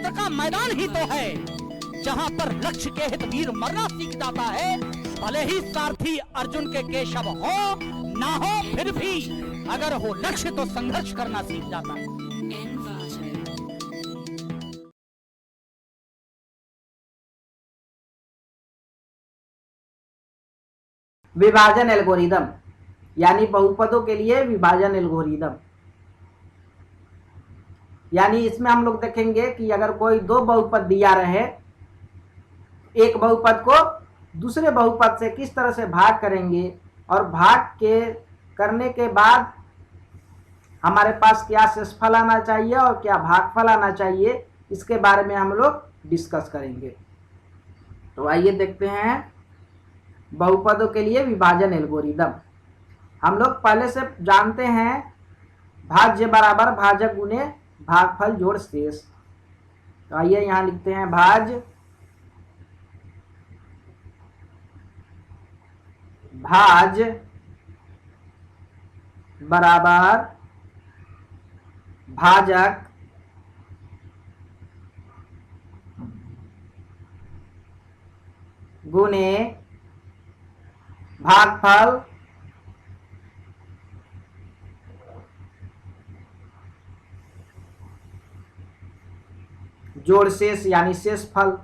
युद्ध का मैदान ही तो है जहां पर लक्ष्य के हित वीर मरना सीख जाता है। भले ही सारथी अर्जुन के केशव हो ना हो, फिर भी अगर हो लक्ष्य तो संघर्ष करना सीख जाता है। विभाजन एल्गोरिदम यानी बहुपदों के लिए विभाजन एल्गोरिदम। यानी इसमें हम लोग देखेंगे कि अगर कोई दो बहुपद दिया रहे, एक बहुपद को दूसरे बहुपद से किस तरह से भाग करेंगे और भाग के करने के बाद हमारे पास क्या शेषफल आना चाहिए और क्या भागफल आना चाहिए, इसके बारे में हम लोग डिस्कस करेंगे। तो आइए देखते हैं बहुपदों के लिए विभाजन एल्गोरिदम। हम लोग पहले से जानते हैं भाज्य बराबर भाजक गुने भागफल जोड़ शेष। तो आइए यहां लिखते हैं भाज्य बराबर भाजक गुने भागफल जोड़ शेष यानी शेषफल।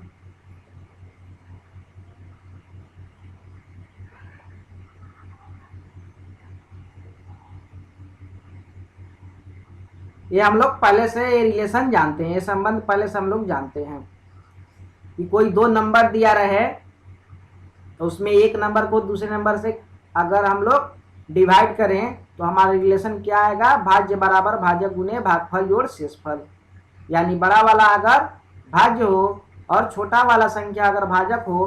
ये हम लोग पहले से ये रिलेशन जानते हैं, ये संबंध पहले से हम लोग जानते हैं कि कोई दो नंबर दिया रहे तो उसमें एक नंबर को दूसरे नंबर से अगर हम लोग डिवाइड करें तो हमारा रिलेशन क्या आएगा, भाज्य बराबर भाजक गुने भागफल जोड़ शेषफल। यानी बड़ा वाला अगर भाज्य हो और छोटा वाला संख्या अगर भाजक हो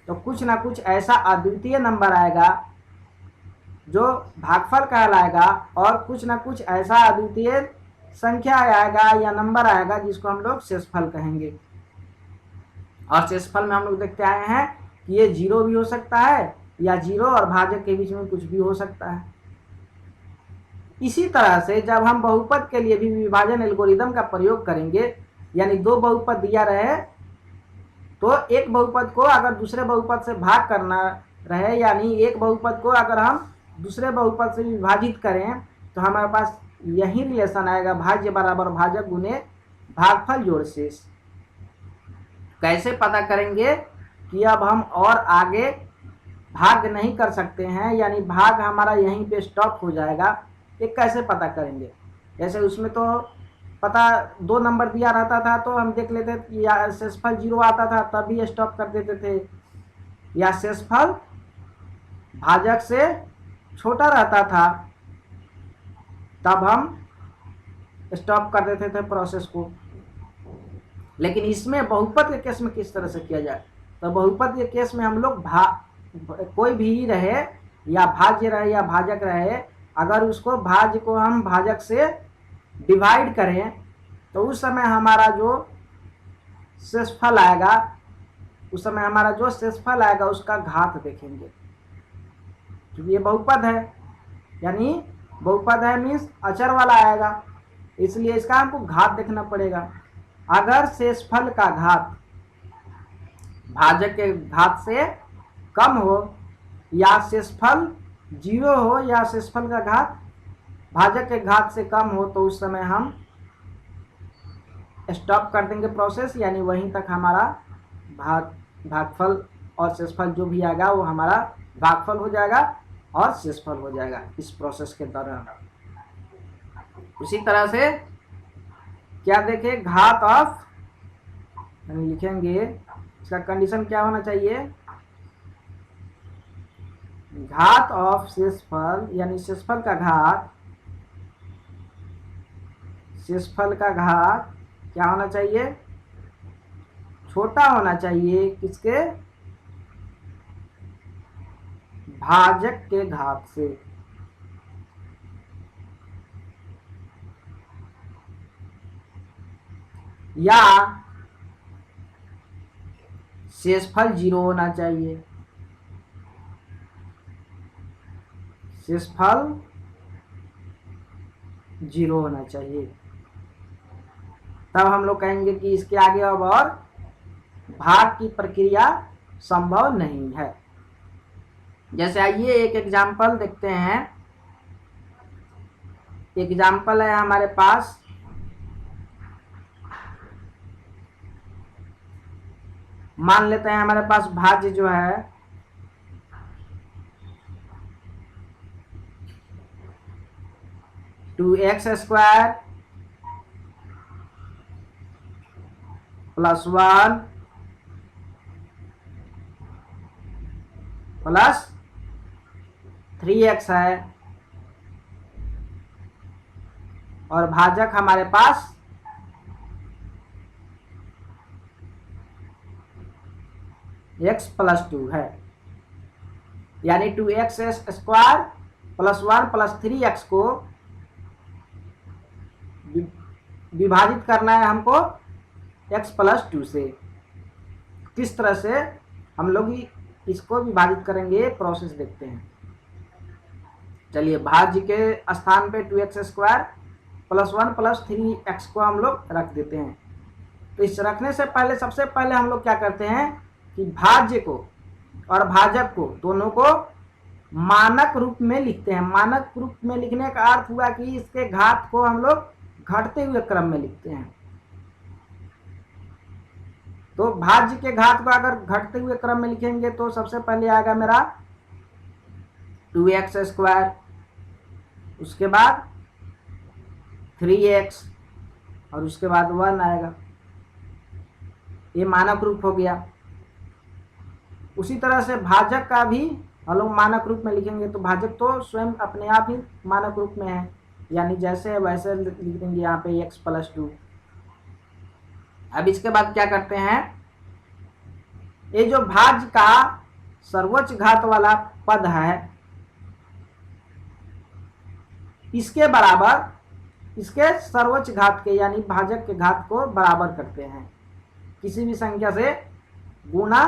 तो कुछ ना कुछ ऐसा अद्वितीय नंबर आएगा जो भागफल कहलाएगा और कुछ ना कुछ ऐसा अद्वितीय संख्या आएगा या नंबर आएगा जिसको हम लोग शेषफल कहेंगे। और शेषफल में हम लोग देखते आए हैं कि ये जीरो भी हो सकता है या जीरो और भाजक के बीच में कुछ भी हो सकता है। इसी तरह से जब हम बहुपद के लिए भी विभाजन एल्गोरिदम का प्रयोग करेंगे, यानी दो बहुपद दिया रहे तो एक बहुपद को अगर दूसरे बहुपद से भाग करना रहे, यानी एक बहुपद को अगर हम दूसरे बहुपद से विभाजित करें तो हमारे पास यही रिलेशन आएगा, भाज्य बराबर भाजक गुने भागफल जोड़ शेष। कैसे पता करेंगे कि अब हम और आगे भाग नहीं कर सकते हैं, यानी भाग हमारा यहीं पे स्टॉप हो जाएगा, ये कैसे पता करेंगे। जैसे उसमें तो पता दो नंबर दिया रहता था तो हम देख लेते या शेषफल जीरो आता था तब भी स्टॉप कर देते थे, या शेषफल भाजक से छोटा रहता था तब हम स्टॉप कर देते थे प्रोसेस को। लेकिन इसमें बहुपद के केस में किस तरह से किया जाए, तो बहुपद के केस में हम लोग कोई भी रहे या भाज्य रहे या भाजक रहे, अगर उसको भाज्य को हम भाजक से डिवाइड करें तो उस समय हमारा जो शेषफल आएगा उसका घात देखेंगे। क्योंकि ये बहुपद है, यानी बहुपद है मीन्स अचर वाला आएगा, इसलिए इसका हमको घात देखना पड़ेगा। अगर शेषफल का घात भाजक के घात से कम हो या शेषफल जीरो हो या शेषफल का घात भाजक के घात से कम हो तो उस समय हम स्टॉप कर देंगे प्रोसेस, यानी वहीं तक हमारा भागफल और शेषफल जो भी आएगा वो हमारा भागफल हो जाएगा और शेषफल हो जाएगा इस प्रोसेस के दौरान। उसी तरह से क्या देखें, घात ऑफ, लिखेंगे इसका कंडीशन क्या होना चाहिए, घात ऑफ शेषफल, यानी शेषफल का घात क्या होना चाहिए, छोटा होना चाहिए किसके, भाजक के घात से। या शेषफल जीरो होना चाहिए, तब हम लोग कहेंगे कि इसके आगे अब और भाग की प्रक्रिया संभव नहीं है। जैसे आइए एक एग्जाम्पल देखते हैं। एग्जाम्पल है हमारे पास, मान लेते हैं हमारे पास भाज्य जो है 2x² + 1 + 3x है, और भाजक हमारे पास x + 2 है। यानी 2x² + 1 + 3x को विभाजित करना है हमको x + 2 से। किस तरह से हम लोग इसको विभाजित करेंगे, प्रोसेस देखते हैं। चलिए, भाज्य के स्थान पे 2x² + 1 + 3x को हम लोग रख देते हैं। तो इस रखने से पहले सबसे पहले हम लोग क्या करते हैं कि भाज्य को और भाजक को दोनों को मानक रूप में लिखते हैं। मानक रूप में लिखने का अर्थ हुआ कि इसके घात को हम लोग घटते हुए क्रम में लिखते हैं। तो भाज्य के घात को अगर घटते हुए क्रम में लिखेंगे तो सबसे पहले आएगा मेरा 2x², उसके बाद 3x, और उसके बाद 1 आएगा। ये मानक रूप हो गया। उसी तरह से भाजक का भी हम लोग मानक रूप में लिखेंगे। तो भाजक तो स्वयं अपने आप ही मानक रूप में है, यानी जैसे है वैसे लिख देंगे यहाँ पे x + 2। अब इसके बाद क्या करते हैं, ये जो भाज्य का सर्वोच्च घात वाला पद है, इसके बराबर इसके सर्वोच्च घात के यानी भाजक के घात को बराबर करते हैं किसी भी संख्या से गुणा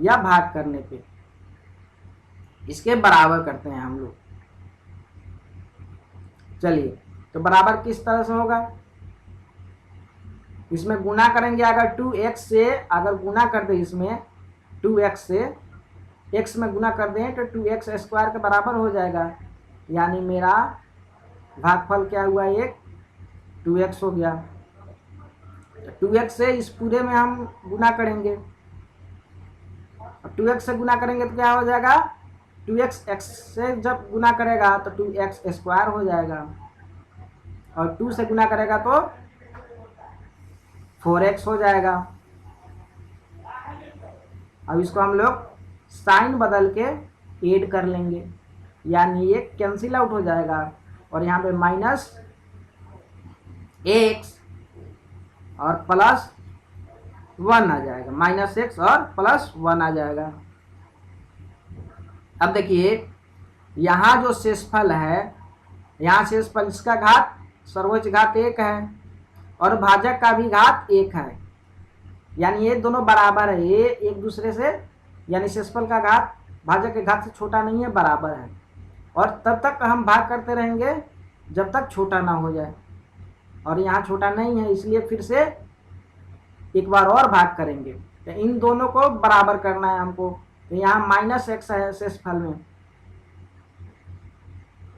या भाग करने पे। इसके बराबर करते हैं हम लोग। चलिए, तो बराबर किस तरह से होगा, इसमें गुणा करेंगे। अगर 2x से अगर गुणा कर दे, इसमें 2x से x में गुणा कर दें तो 2x² के बराबर हो जाएगा। यानी मेरा भागफल क्या हुआ, 1 2x हो गया। 2x से इस पूरे में हम गुणा करेंगे, 2x से गुणा करेंगे तो क्या हो जाएगा, 2x x से जब गुणा करेगा तो 2x² हो जाएगा, और 2 से गुणा करेगा तो 4x हो जाएगा। अब इसको हम लोग साइन बदल के ऐड कर लेंगे, यानी ये कैंसिल आउट हो जाएगा, और यहाँ पे -x और +1 आ जाएगा। -x और +1 आ जाएगा। अब देखिए, यहाँ जो शेषफल है, यहाँ शेषफल इसका घात सर्वोच्च घात 1 है और भाजक का भी घात 1 है, यानी ये दोनों बराबर है। ये एक दूसरे से, यानी शेषफल का घात भाजक के घात से छोटा नहीं है, बराबर है। और तब तक हम भाग करते रहेंगे जब तक छोटा ना हो जाए, और यहाँ छोटा नहीं है, इसलिए फिर से एक बार और भाग करेंगे। तो इन दोनों को बराबर करना है हमको। तो यहाँ -x है शेषफल में,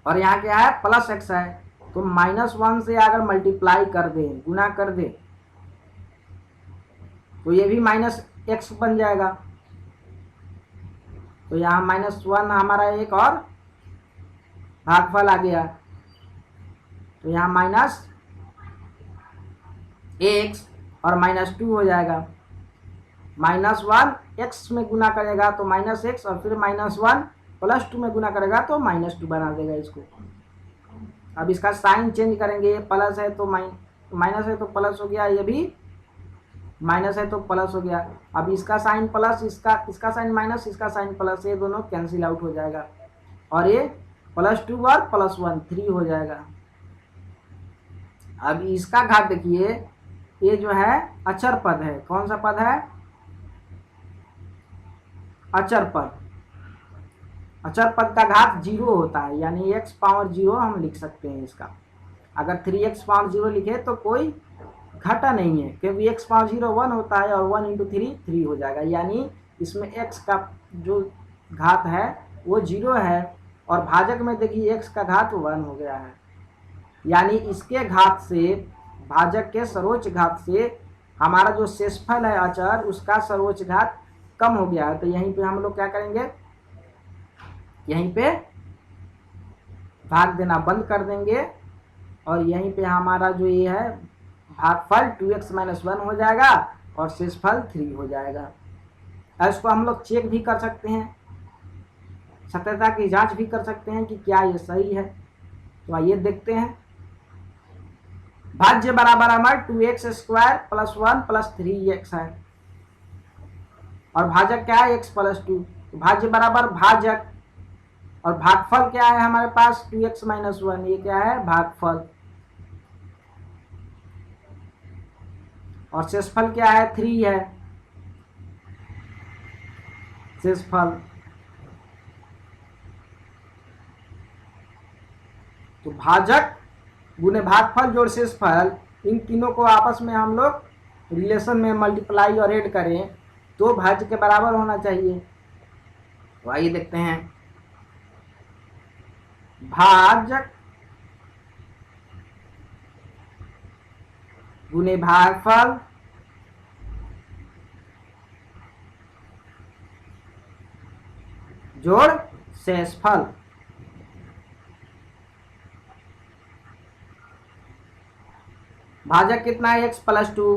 और यहाँ क्या है, +x है। तो -1 से अगर मल्टीप्लाई कर दे, गुना कर दे, तो ये भी -x बन जाएगा। तो यहाँ -1 हमारा एक और भागफल आ गया। तो यहाँ -x और -2 हो जाएगा। -1 x में गुना करेगा तो -x, और फिर -1 +2 में गुना करेगा तो -2 बना देगा इसको। अब इसका साइन चेंज करेंगे, प्लस है तो माइनस है तो प्लस हो गया, ये भी माइनस है तो प्लस हो गया। अब इसका साइन प्लस, इसका साइन माइनस, इसका साइन प्लस, ये दोनों कैंसिल आउट हो जाएगा, और ये +2 और +1 3 हो जाएगा। अब इसका घात देखिए, ये जो है अचर पद है। कौन सा पद है, अचर पद। अचर पद का घात 0 होता है, यानी x⁻0 हम लिख सकते हैं इसका। अगर 3x⁻0 लिखे तो कोई घटा नहीं है, क्योंकि x पावर 0 1 होता है और 1 इंटू 3 3 हो जाएगा, यानी इसमें x का जो घात है वो 0 है और भाजक में देखिए x का घात 1 हो गया है, यानी इसके घात से, भाजक के सर्वोच्च घात से हमारा जो शेषफल है अचर उसका सर्वोच्च घात कम हो गया है। तो यहीं पे हम लोग क्या करेंगे, यहीं पे भाग देना बंद कर देंगे और यहीं पे हमारा जो ये है भागफल 2x - 1 हो जाएगा और शेषफल 3 हो जाएगा। इसको हम लोग चेक भी कर सकते हैं, सत्यता की जांच भी कर सकते हैं कि क्या ये सही है। तो आइए देखते हैं। भाज्य बराबर हमारे 2x square plus 1 plus 3x है और भाजक क्या है x प्लस 2। तो भाज्य बराबर भाजक और भागफल क्या है हमारे पास 2x - 1, ये क्या है भागफल, और शेषफल क्या है 3 है शेषफल। तो भाजक गुने भागफल जोड़ शेषफल, इन तीनों को आपस में हम लोग रिलेशन में मल्टीप्लाई और ऐड करें तो भाज्य के बराबर होना चाहिए। तो आइए देखते हैं। भाजक गुने भागफल जोड़ शेषफल। भाजक कितना है x प्लस 2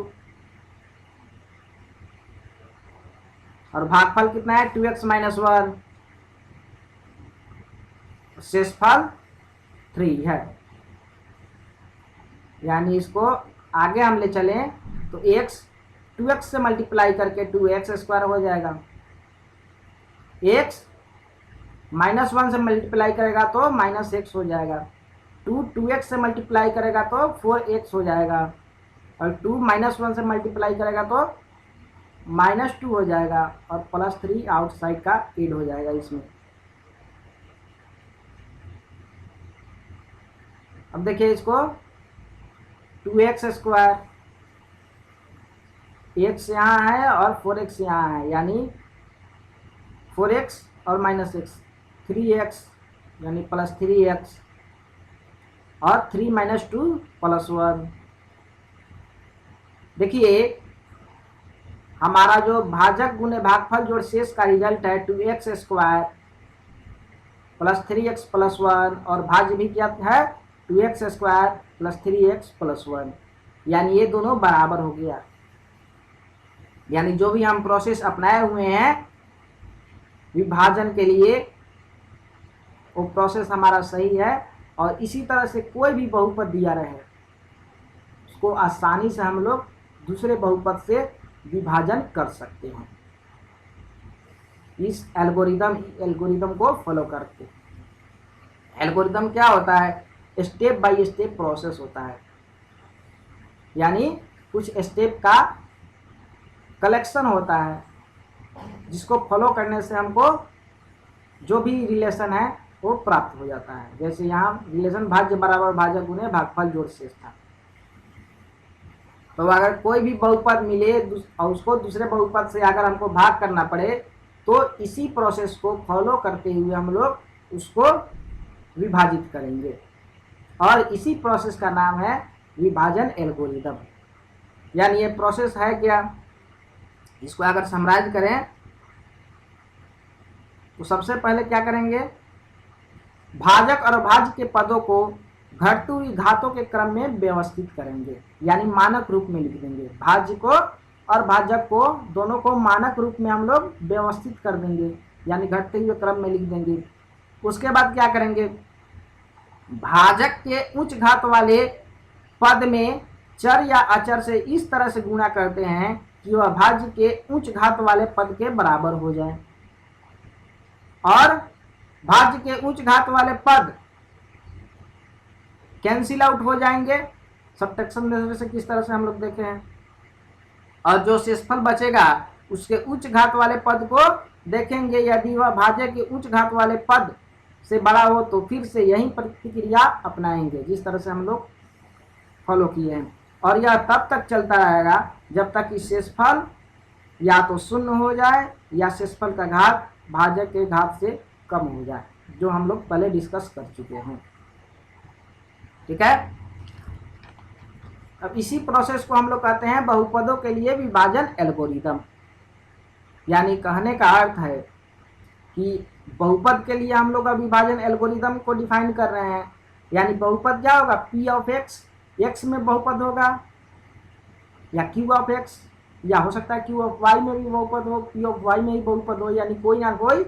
और भागफल कितना है 2x - 1, शेषफल 3 है। यानी इसको आगे हम ले चलें तो x 2x से मल्टीप्लाई करके 2x स्क्वायर हो जाएगा, x -1 से मल्टीप्लाई करेगा तो -x हो जाएगा, 2x से मल्टीप्लाई करेगा तो 4x हो जाएगा और 2 - 1 से मल्टीप्लाई करेगा तो -2 हो जाएगा और प्लस 3 आउटसाइड का ऐड हो जाएगा इसमें। अब देखिए इसको 2x स्क्वायर, x यहाँ है और 4x यहाँ है, यानी 4x और -x 3x यानी प्लस 3x और 3 - 2 प्लस 1। देखिए हमारा जो भाजक गुने भागफल जोड़ शेष का रिजल्ट है 2x square plus 3x plus 1 और भाज्य भी क्या है 2x square plus 3x plus 1, यानी ये दोनों बराबर हो गया। यानी जो भी हम प्रोसेस अपनाए हुए हैं विभाजन के लिए वो प्रोसेस हमारा सही है और इसी तरह से कोई भी बहुपद दिया रहे उसको आसानी से हम लोग दूसरे बहुपद से विभाजन कर सकते हैं इस एल्गोरिदम को फॉलो करके। एल्गोरिदम क्या होता है, स्टेप बाय स्टेप प्रोसेस होता है, यानी कुछ स्टेप का कलेक्शन होता है जिसको फॉलो करने से हमको जो भी रिलेशन है वो प्राप्त हो जाता है। जैसे यहाँ रिलेशन भाज्य बराबर भाजक गुने भागफल जोड़ शेष था। तो अगर कोई भी बहुपद मिले और उसको दूसरे बहुपद से अगर हमको भाग करना पड़े तो इसी प्रोसेस को फॉलो करते हुए हम लोग उसको विभाजित करेंगे और इसी प्रोसेस का नाम है विभाजन एल्गोरिदम। यानी ये प्रोसेस है क्या, इसको अगर समराइज करें तो सबसे पहले क्या करेंगे, भाजक और भाज्य के पदों को घटती हुई घातों के क्रम में व्यवस्थित करेंगे, यानी मानक रूप में लिख देंगे। भाज्य को और भाजक को दोनों को मानक रूप में हम लोग व्यवस्थित कर देंगे, यानी घटते हुए क्रम में लिख देंगे। उसके बाद क्या करेंगे, भाजक के उच्च घात वाले पद में चर या अचर से इस तरह से गुणा करते हैं कि वह भाज्य के उच्च घात वाले पद के बराबर हो जाए और भाज्य के उच्च घात वाले पद कैंसिल आउट हो जाएंगे सब्ट्रैक्शन मेथड से, किस तरह से हम लोग देखे हैं। और जो शेषफल बचेगा उसके उच्च घात वाले पद को देखेंगे, यदि वह भाज्य के उच्च घात वाले पद से बड़ा हो तो फिर से यही प्रतिक्रिया अपनाएंगे जिस तरह से हम लोग फॉलो किए हैं। और यह तब तक चलता रहेगा जब तक कि शेषफल या तो शून्य हो जाए या शेषफल का घात भाजक के घात से कम हो जाए, जो हम लोग पहले डिस्कस कर चुके हैं। ठीक है। अब इसी प्रोसेस को हम लोग कहते हैं बहुपदों के लिए विभाजन एल्गोरिदम। यानी कहने का अर्थ है कि बहुपद के लिए हम लोग विभाजन एल्गोरिदम को डिफाइन कर रहे हैं। यानी बहुपद क्या होगा, पी ऑफ एक्स, एक्स में बहुपद होगा, या क्यू ऑफ एक्स, या हो सकता है क्यू ऑफ वाई में भी बहुपद हो, पी ऑफ वाई में भी बहुपद हो, यानी कोई ना कोई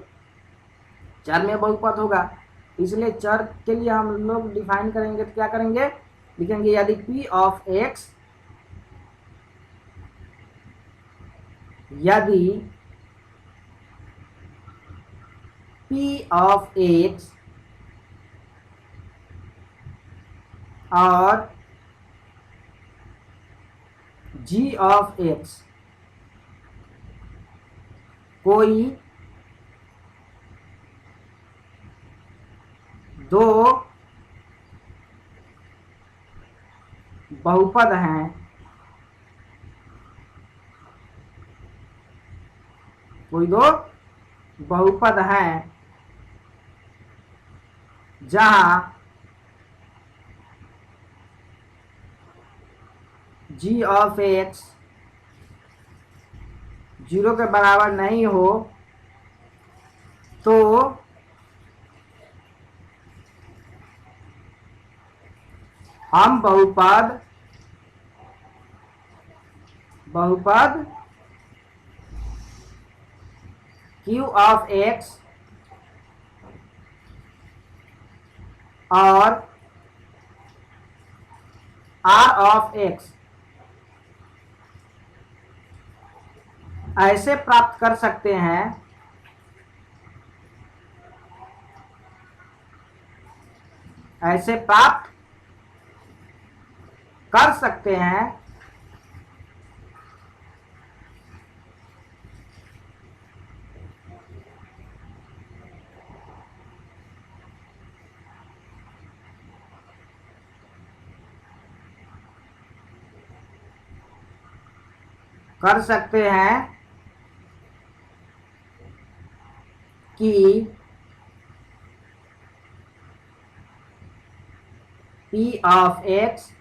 चर में बहुपद होगा। इसलिए चर के लिए हम लोग डिफाइन करेंगे तो क्या करेंगे, लिखेंगे यदि पी ऑफ एक्स, यदि पी ऑफ एक्स और जी ऑफ एक्स कोई दो बहुपद हैं, कोई दो बहुपद हैं जहां जी ऑफ एक्स 0 के बराबर नहीं हो, तो हम बहुपद Q ऑफ एक्स और R ऑफ एक्स ऐसे प्राप्त कर सकते हैं, ऐसे प्राप्त कर सकते हैं कि P of x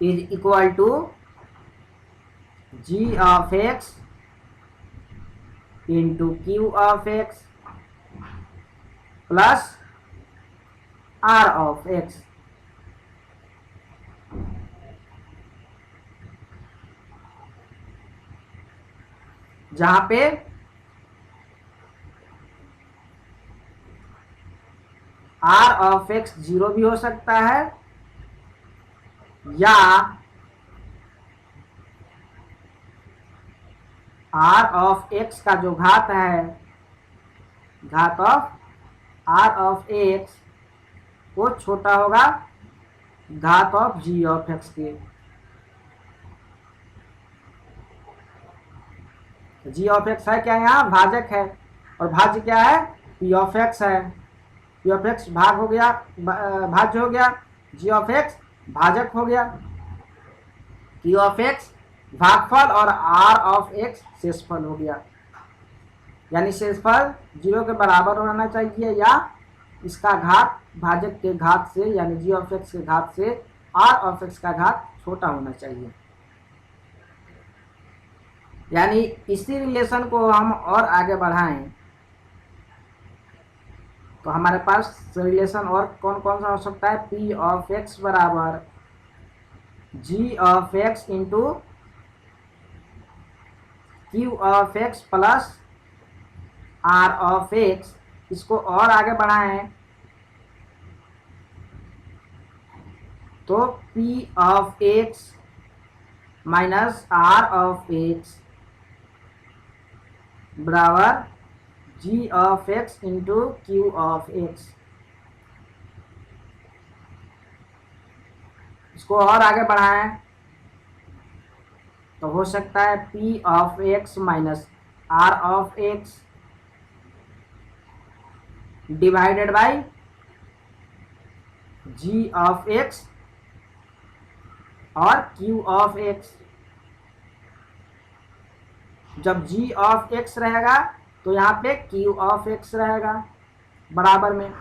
is equal to G of x into Q of x plus R of x। जहां पे R ऑफ एक्स 0 भी हो सकता है या R ऑफ एक्स का जो घात है, घात ऑफ R ऑफ एक्स, वो छोटा होगा घात ऑफ G ऑफ एक्स के। G ऑफ एक्स है क्या, यहाँ भाजक है, और भाज्य क्या है, P ऑफ एक्स है। P ऑफ एक्स भाग हो गया, भाज्य हो गया, G ऑफ एक्स भाजक हो गया, Q ऑफ एक्स भागफल और R ऑफ एक्स शेषफल हो गया। यानी शेषफल 0 के बराबर होना चाहिए या इसका घात भाजक के घात से, यानी G ऑफ एक्स के घात से R ऑफ एक्स का घात छोटा होना चाहिए। यानी इसी रिलेशन को हम और आगे बढ़ाएं तो हमारे पास रिलेशन और कौन कौन सा हो सकता है, P ऑफ एक्स बराबर G of x into Q of x plus R of x. इसको और आगे बढ़ाएं तो P of x minus R of x बराबर G of x into Q of x. इसको और आगे बढ़ाएं तो हो सकता है P of x minus R of x divided by G of x और क्यू ऑफ एक्स। जब जी ऑफ एक्स रहेगा तो यहाँ पे क्यू ऑफ एक्स रहेगा बराबर में,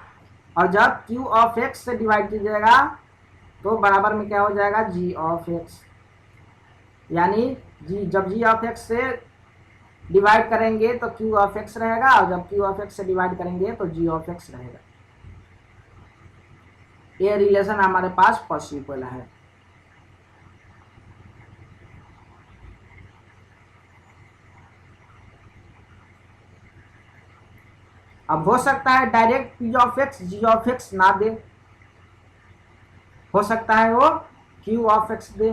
और जब क्यू ऑफ एक्स से डिवाइड कीजिएगा तो बराबर में क्या हो जाएगा, जी ऑफ एक्स। यानी जी, जब जी ऑफ एक्स से डिवाइड करेंगे तो क्यू ऑफ एक्स रहेगा, और जब क्यू ऑफ एक्स से डिवाइड करेंगे तो जी ऑफ एक्स रहेगा। ये रिलेशन हमारे पास पॉसिबल है। अब हो सकता है direct p of x g of x ना दे, हो सकता है वो क्यू ऑफ एक्स दे,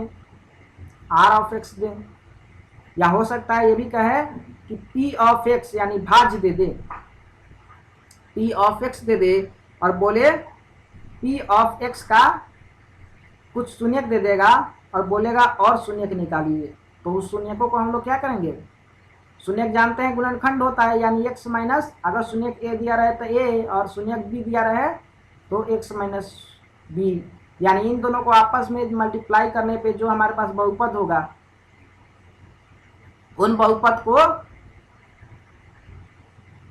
आर ऑफ एक्स दे, या हो सकता है ये भी कहे कि पी ऑफ एक्स यानी भाज्य दे दे, पी ऑफ एक्स दे दे और बोले पी ऑफ एक्स का कुछ शून्यक दे देगा और बोलेगा और शून्यक निकालिए। तो उस शून्यकों को हम लोग क्या करेंगे, शून्यक जानते हैं गुणनखंड होता है, यानी x माइनस, अगर शून्यक a दिया रहे तो a और शून्यक b दिया रहे तो x माइनस b, यानी इन दोनों को आपस में मल्टीप्लाई करने पे जो हमारे पास बहुपद होगा उन बहुपद को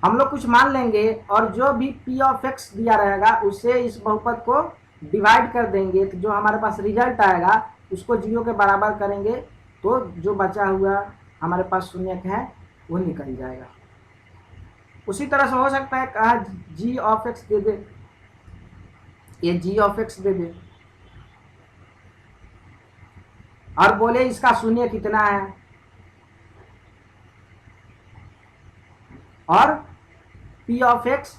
हम लोग कुछ मान लेंगे, और जो भी p ऑफ x दिया रहेगा उससे इस बहुपद को डिवाइड कर देंगे, तो जो हमारे पास रिजल्ट आएगा उसको 0 के बराबर करेंगे, तो जो बचा हुआ हमारे पास शून्यक है वो निकल जाएगा। उसी तरह से हो सकता है कहा जी ऑफ एक्स दे दे, ये जी ऑफ एक्स दे दे और बोले इसका शून्य कितना है, और पी ऑफ एक्स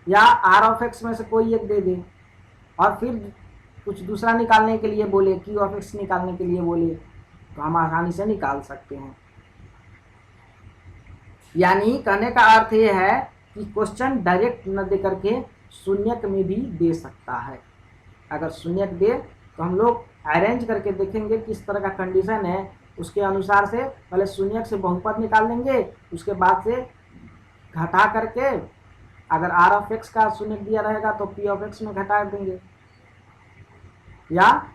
या आर ऑफ एक्स में से कोई एक दे दे, और फिर कुछ दूसरा निकालने के लिए बोले, क्यू ऑफ एक्स निकालने के लिए बोले, तो हम आसानी से निकाल सकते हैं। यानी कहने का अर्थ ये है कि क्वेश्चन डायरेक्ट न दे करके शून्यक में भी दे सकता है। अगर शून्यक दे तो हम लोग अरेंज करके देखेंगे किस तरह का कंडीशन है, उसके अनुसार से पहले शून्यक से बहुपद निकाल लेंगे, उसके बाद से घटा करके अगर आर ऑफ एक्स का शून्यक दिया रहेगा तो पी ऑफ एक्स में घटा देंगे, या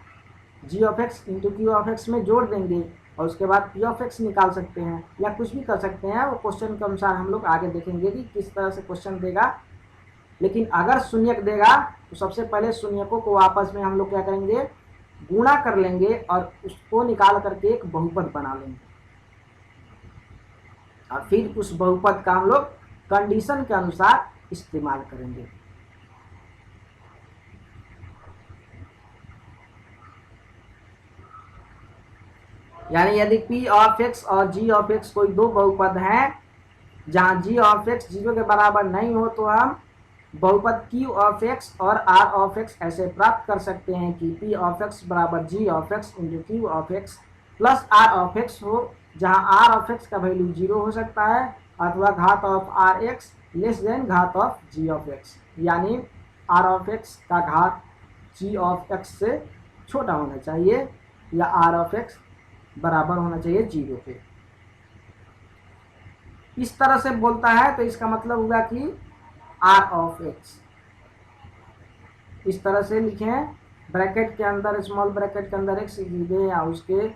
g of x into q of x में जोड़ देंगे, और उसके बाद पी ऑफ एक्स निकाल सकते हैं, या कुछ भी कर सकते हैं। वो क्वेश्चन के अनुसार हम लोग आगे देखेंगे कि किस तरह से क्वेश्चन देगा। लेकिन अगर शून्यक देगा तो सबसे पहले शून्यकों को आपस में हम लोग क्या करेंगे, गुणा कर लेंगे और उसको निकाल करके एक बहुपद बना लेंगे, और फिर उस बहुपद का हम लोग कंडीशन के अनुसार इस्तेमाल करेंगे। यानी यदि पी ऑफ एक्स और जी ऑफ एक्स कोई दो बहुपद हैं जहां जी ऑफ एक्स 0 के बराबर नहीं हो, तो हम बहुपद क्यू ऑफ एक्स और आर ऑफ एक्स ऐसे प्राप्त कर सकते हैं कि पी ऑफ एक्स बराबर g of x into q of x plus r of x हो, जहां आर ऑफ एक्स का वैल्यू 0 हो सकता है, अथवा घात of r x less than घात ऑफ जी ऑफ एक्स, यानी आर ऑफ एक्स का घात जी ऑफ एक्स से छोटा होना चाहिए, या आर ऑफ एक्स बराबर होना चाहिए 0 के। इस तरह से बोलता है तो इसका मतलब हुआ कि आर ऑफ एक्स, इस तरह से लिखें, ब्रैकेट के अंदर स्मॉल ब्रैकेट के अंदर एक्स लिख दें या उसके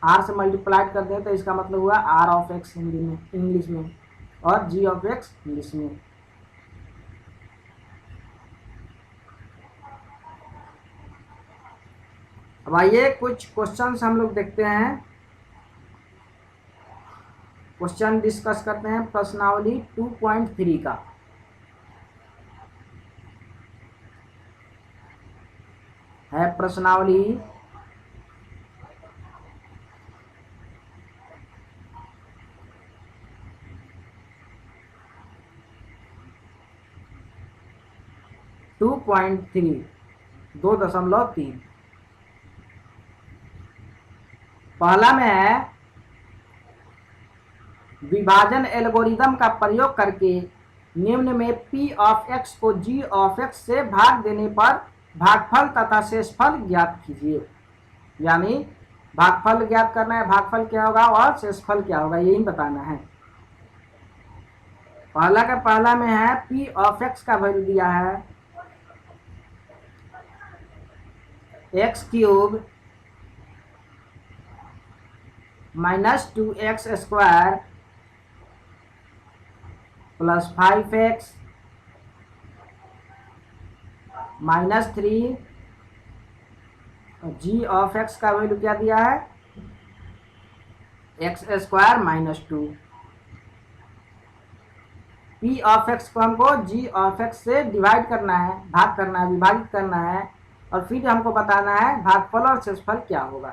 आर से मल्टीप्लाई कर दें, तो इसका मतलब हुआ आर ऑफ एक्स हिंदी में, इंग्लिश में, और जी ऑफ एक्स इंग्लिश में। अब आइए कुछ क्वेश्चंस हम लोग देखते हैं, क्वेश्चन डिस्कस करते हैं प्रश्नावली 2.3 का। है प्रश्नावली 2.3 2.3। पहला में है विभाजन एल्गोरिदम का प्रयोग करके निम्न में p ऑफ x को g ऑफ x से भाग देने पर भागफल तथा शेषफल ज्ञात कीजिए। यानी भागफल ज्ञात करना है, भागफल क्या होगा और शेषफल क्या होगा यही बताना है। पहला का पहला में है p ऑफ x का वैल्यू दिया है x cube minus 2x square plus 5x minus 3, g of x का वैल्यू क्या दिया है, x square minus 2। P of x को हमको जी ऑफ एक्स से डिवाइड करना है, भाग करना है, विभाजित करना है, और फिर हमको बताना है भागफल और शेषफल क्या होगा।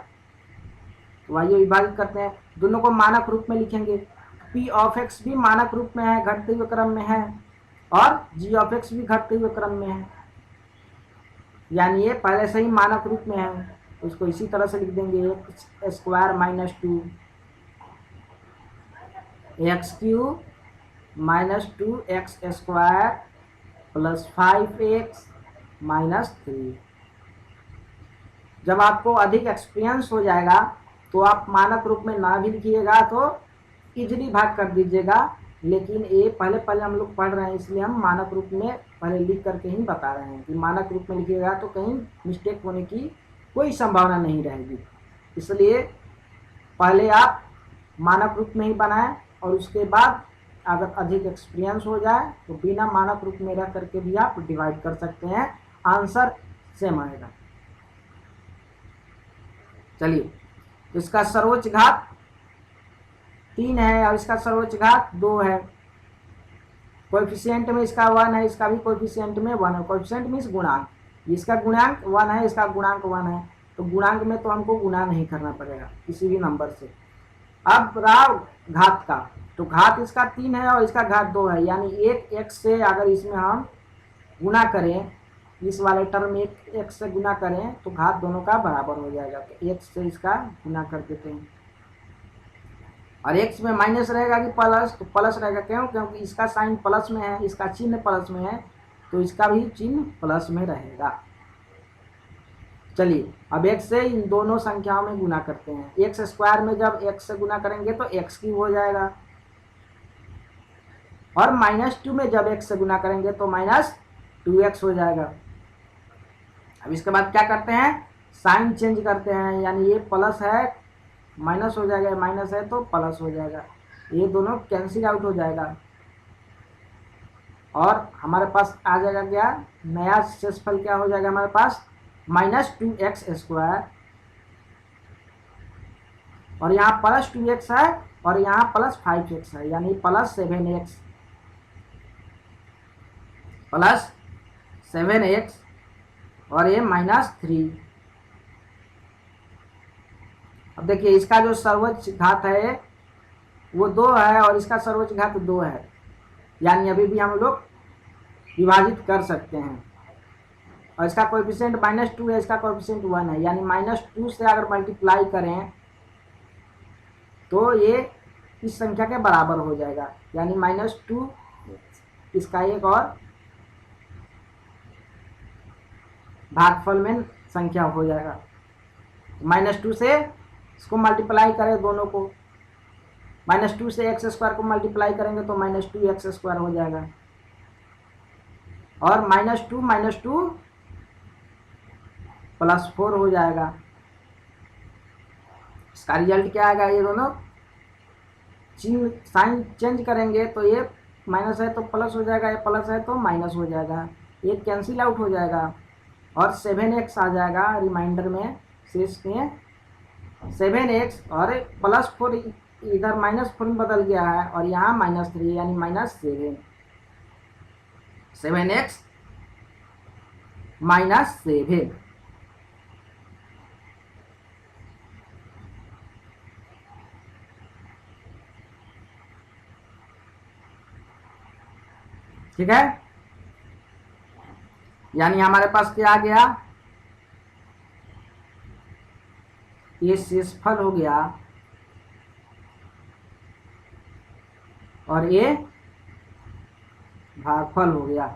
तो आइए विभाजित करते हैं, दोनों को मानक रूप में लिखेंगे। पी ऑफ एक्स भी मानक रूप में है, घटते हुए क्रम में है, और जी ऑफ एक्स भी घटते हुए क्रम में है, यानी ये पहले से ही मानक रूप में है। तो इसको इसी तरह से लिख देंगे, x square minus 2 x cube minus 2x square plus 5x minus 3। जब आपको अधिक एक्सपीरियंस हो जाएगा तो आप मानक रूप में ना भी लिखिएगा तो इजली भाग कर दीजिएगा, लेकिन ये पहले हम लोग पढ़ रहे हैं इसलिए हम मानक रूप में पहले लिख करके ही बता रहे हैं कि मानक रूप में लिखिएगा तो कहीं मिस्टेक होने की कोई संभावना नहीं रहेगी। इसलिए पहले आप मानक रूप में ही बनाएं, और उसके बाद अगर अधिक एक्सपीरियंस हो जाए तो बिना मानक रूप में रह करके भी आप डिवाइड कर सकते हैं, आंसर सेम आएगा। चलिए, इसका सर्वोच्च घात 3 है और इसका सर्वोच्च घात 2 है। कोएफिशिएंट में इसका 1 है, इसका भी कोएफिशिएंट में 1 है। कोएफिशिएंट मीन्स गुणांक, इसका गुणांक 1 है, इसका गुणांक 1 है, तो गुणांक में तो हमको गुणा नहीं करना पड़ेगा किसी भी नंबर से। अब रहा घात का, तो घात इसका 3 है और इसका घात 2 है, यानी एक x से अगर इसमें हम गुना करें, इस वाले टर्म में एक x से गुना करें तो घात दोनों का बराबर हो जाएगा। तो x से इसका गुना कर देते हैं, और x में माइनस रहेगा कि प्लस, तो प्लस रहेगा। क्यों? क्योंकि इसका साइन प्लस में है, इसका चिन्ह प्लस में है, तो इसका भी चिन्ह प्लस में रहेगा। चलिए, अब x से इन दोनों संख्याओं में गुना करते हैं। एक्स स्क्वायर में जब x से गुना करेंगे तो x क्यूब हो जाएगा, और माइनस 2 में जब x से गुना करेंगे तो माइनस 2x हो जाएगा। अब इसके बाद क्या करते हैं, साइन चेंज करते हैं, यानी ये प्लस है माइनस हो जाएगा, माइनस है तो प्लस हो जाएगा, ये दोनों कैंसिल आउट हो जाएगा, और हमारे पास आ जाएगा क्या, नया शेषफल क्या हो जाएगा हमारे पास, माइनस 2x स्क्वायर, और यहाँ प्लस 2x है और यहाँ प्लस 5x है, यानी प्लस 7x और ये माइनस 3। अब देखिए, इसका जो सर्वोच्च घात है वो 2 है और इसका सर्वोच्च घात 2 है, यानी अभी भी हम लोग विभाजित कर सकते हैं। और इसका कोएफिशिएंट -2 है, इसका कोएफिशिएंट 1 है, यानी -2 से अगर मल्टीप्लाई करें तो ये इस संख्या के बराबर हो जाएगा, यानी -2 इसका एक और भागफल में संख्या हो जाएगा। -2 से इसको मल्टीप्लाई करें दोनों को, -2 से x स्क्वायर को मल्टीप्लाई करेंगे तो -2x स्क्वायर हो जाएगा, और -2 प्लस 4 हो जाएगा। इसका रिजल्ट क्या आएगा, ये दोनों चिन्ह साइन चेंज करेंगे तो ये माइनस है तो प्लस हो जाएगा, ये प्लस है तो माइनस हो जाएगा, ये कैंसिल आउट हो जाएगा, और 7x आ जाएगा रिमाइंडर में, शेष में 7x, और +4 इधर -4 में बदल गया है और यहाँ -3, यानी -7, 7x -7। ठीक है, यानी हमारे पास क्या आ गया, ये शेषफल हो गया और ये भागफल हो गया।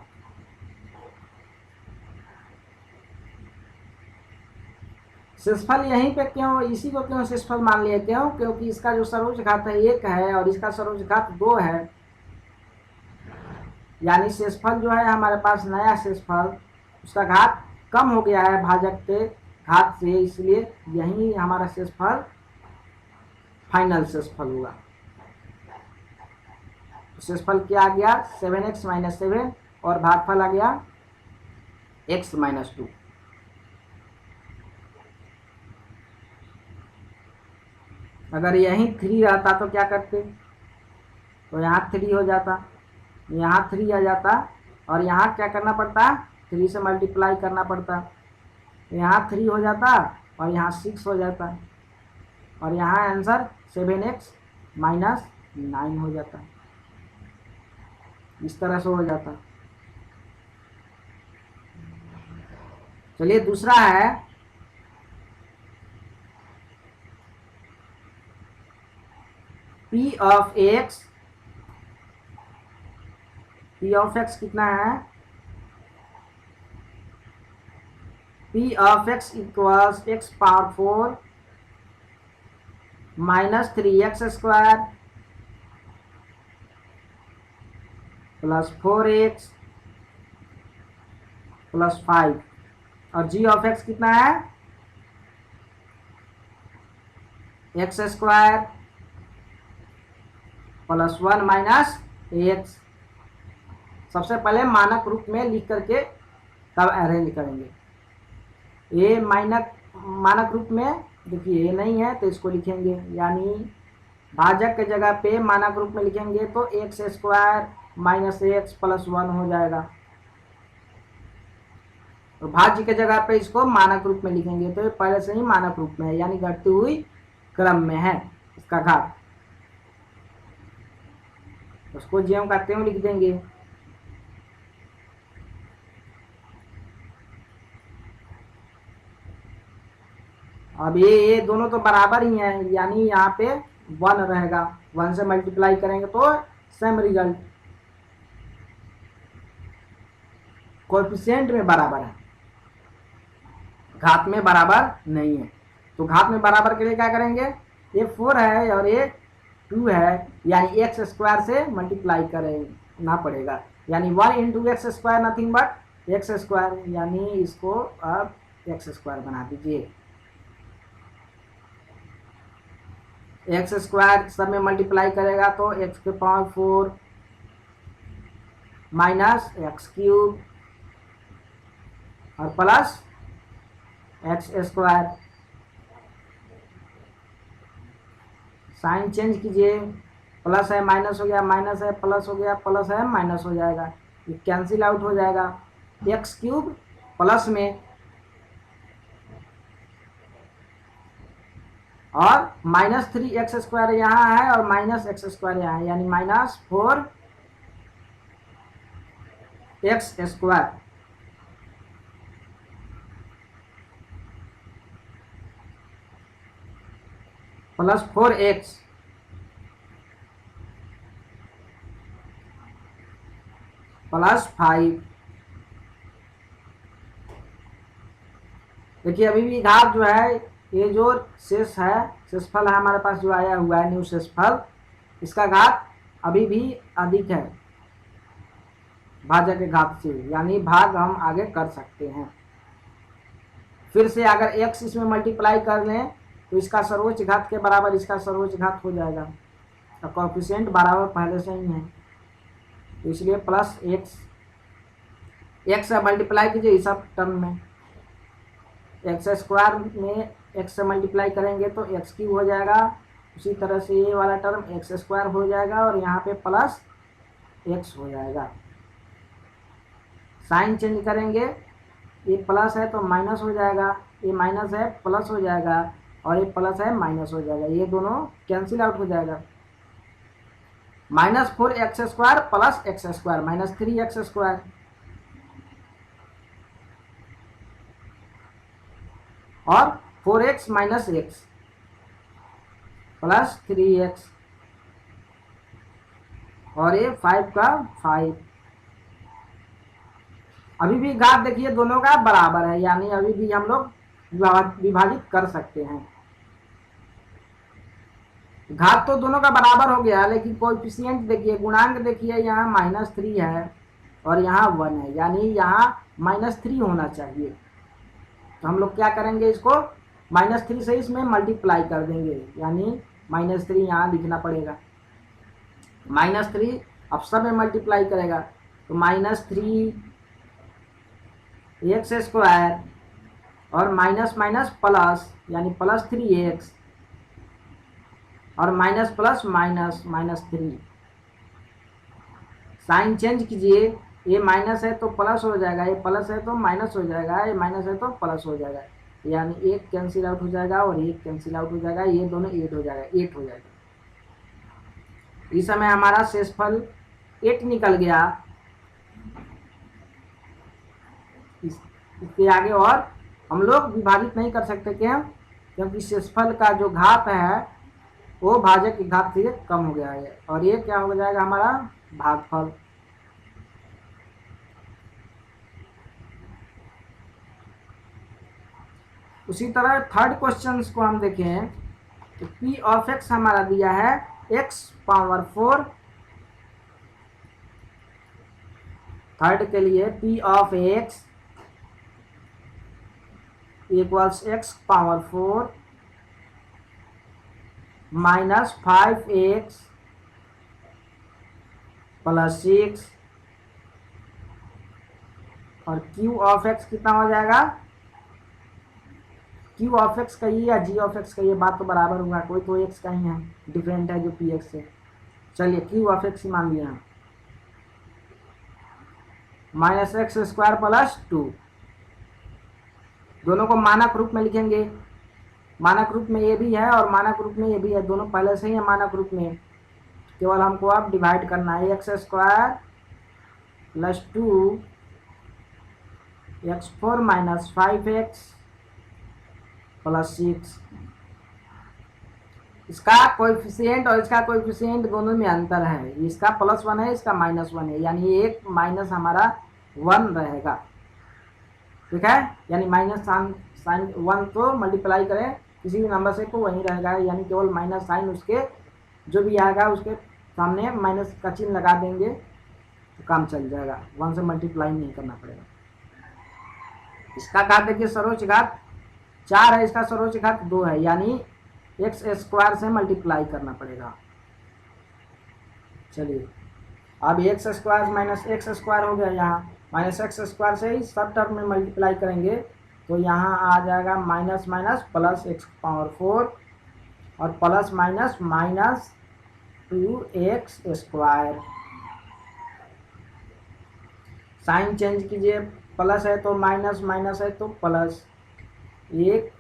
शेषफल यहीं पे क्यों, इसी को क्यों शेषफल मान लिया, क्यों? क्योंकि इसका जो सर्वोच्च घात है 1 है और इसका सर्वोच्च घात 2 है, यानी शेषफल जो है हमारे पास नया शेषफल, उसका घात कम हो गया है भाजक के घात से, इसलिए यही हमारा शेषफल फाइनल शेषफल होगा। शेषफल क्या आ गया 7x माइनस 7 और भागफल आ गया x माइनस 2। अगर यही 3 रहता तो क्या करते, तो यहाँ 3 हो जाता, यहाँ 3 आ जाता और यहाँ क्या करना पड़ता 3 से मल्टीप्लाई करना पड़ता, यहाँ 3 हो जाता और यहाँ 6 हो जाता और यहाँ आंसर 7x माइनस 9 हो जाता। इस तरह से हो जाता। चलिए दूसरा है p of x। p of x कितना है, p of x equals x power 4 minus 3x square plus 4x plus 5 और g ऑफ x कितना है x square plus 1 minus x। सबसे पहले मानक रूप में लिख करके तब अरेंज करेंगे। ये मानक रूप में देखिए ये नहीं है तो इसको लिखेंगे, यानी भाजक के जगह पे मानक रूप में लिखेंगे तो x square minus x plus 1 हो जाएगा। तो भाज्य के जगह पे इसको मानक रूप में लिखेंगे तो ये पहले से ही मानक रूप में है, यानी घटती हुई क्रम में है इसका घात। उसको ज्यों करते हुए लिख देंगे। अब ये दोनों तो बराबर ही हैं, यानी यहाँ पे 1 रहेगा, 1 से मल्टीप्लाई करेंगे तो सेम रिजल्ट। कोएफिशिएंट में बराबर है, घात में बराबर नहीं है। तो घात में बराबर के लिए क्या करेंगे, ये 4 है और ये 2 है, यानी एक्स स्क्वायर से मल्टीप्लाई करना पड़ेगा, यानी 1 into x square nothing but x square, यानी इसको अब एक्स स्क्वायर बना दीजिए। एक्स स्क्वायर सब में मल्टीप्लाई करेगा तो एक्स के पावर 4 माइनस एक्स क्यूब और plus x square. Sign change कीजिए, प्लस है माइनस हो गया, माइनस है प्लस हो गया, प्लस है माइनस हो जाएगा, ये कैंसिल आउट हो जाएगा। एक्स क्यूब प्लस में और माइनस 3x स्क्वायर यहाँ है और माइनस एक्स स्क्वायर यहाँ है, यानी minus 4x square plus 4x plus 5। देखिए अभी भी घात जो है, ये जो शेष है, शेषफल है हमारे पास जो आया हुआ है न्यू शेषफल, इसका घात अभी भी अधिक है भाजक के घात से, यानी भाग हम आगे कर सकते हैं। फिर से अगर x इसमें मल्टीप्लाई कर लें तो इसका सर्वोच्च घात के बराबर इसका सर्वोच्च घात हो जाएगा, और कोएफिशिएंट बराबर पहले से ही है, तो इसलिए प्लस x से मल्टीप्लाई कीजिए इस सब टर्म में, एक्स स्क्वायर में x से मल्टीप्लाई करेंगे तो एक्स क्यूब हो जाएगा, उसी तरह से ये वाला टर्म एक्स स्क्वायर हो जाएगा और यहाँ पे प्लस x हो जाएगा। साइन चेंज करेंगे, ये प्लस है तो माइनस हो जाएगा, ये माइनस है प्लस हो जाएगा और ये प्लस है माइनस हो जाएगा, ये दोनों कैंसिल आउट हो जाएगा। Minus 4x square plus x square minus 3x square और 4x minus x plus 3x और ये 5 का 5। अभी भी घात देखिए दोनों का बराबर है, यानी अभी भी हम लोग विभाजित कर सकते हैं। घात तो दोनों का बराबर हो गया, लेकिन कोएफिशिएंट देखिए, गुणांक देखिए, यहाँ -3 है और यहाँ 1 है, यानी यहाँ -3 होना चाहिए। तो हम लोग क्या करेंगे, इसको -3 से इसमें मल्टीप्लाई कर देंगे, यानी -3 यहाँ लिखना पड़ेगा। -3 अब सब में मल्टीप्लाई करेगा तो -3 एक्स स्क्वायर और माइनस माइनस प्लस यानी +3x और minus plus minus -3। Sign change कीजिए, ये माइनस है तो प्लस हो जाएगा, ये प्लस है तो माइनस हो जाएगा, ये माइनस है तो प्लस हो जाएगा, यानी एक कैंसिल आउट हो जाएगा और एक कैंसिल आउट हो जाएगा, ये दोनों 8 हो जाएगा, 8 हो जाएगा। इस समय हमारा शेषफल 8 निकल गया। इसके आगे और हम लोग विभाजित नहीं कर सकते, क्यों? क्योंकि शेषफल का जो घात है वो भाजक की घात से कम हो गया है, और ये क्या हो जाएगा हमारा भागफल। उसी तरह थर्ड क्वेश्चन को हम देखें तो p ऑफ x हमारा दिया है x⁴। थर्ड के लिए p of x equals x⁴ minus 5x plus 6 और q ऑफ x कितना हो जाएगा, q ऑफ x कहिए या g ऑफ x कहिए, बात तो बराबर होगा, कोई तो x का ही है, डिफरेंट है जो px से। चलिए q ऑफ x ही मान लिया हम, -x² प्लस 2। दोनों को मानक रूप में लिखेंगे, मानक रूप में ये भी है और मानक रूप में ये भी है, दोनों पहले से ही है मानक रूप में, केवल हमको अब डिवाइड करना है। x² plus 2 x4 minus 5x plus 6। इसका कोएफिशिएंट और इसका कोएफिशिएंट दोनों में अंतर है, इसका +1 है, इसका -1 है, यानी एक माइनस हमारा 1 रहेगा, ठीक है। यानी माइनस साइन 1 तो मल्टीप्लाई करें किसी भी नंबर से तो वही रहेगा, यानी केवल माइनस साइन उसके जो भी आएगा उसके सामने माइनस का चिन्ह लगा देंगे तो काम चल जाएगा, 1 से मल्टीप्लाई नहीं करना पड़ेगा। इसका घात देखिए सर्वोच्च घात 4 है, इसका सर्वोच्च घात 2 है, यानी x² से मल्टीप्लाई करना पड़ेगा। चलिए अब x² माइनस x² हो गया, यहाँ माइनस x² से ही सब टर्म में मल्टीप्लाई करेंगे तो यहाँ आ जाएगा माइनस माइनस प्लस x⁴ और plus minus minus 2x²। Sign change कीजिए, प्लस है तो माइनस, माइनस है तो प्लस, एक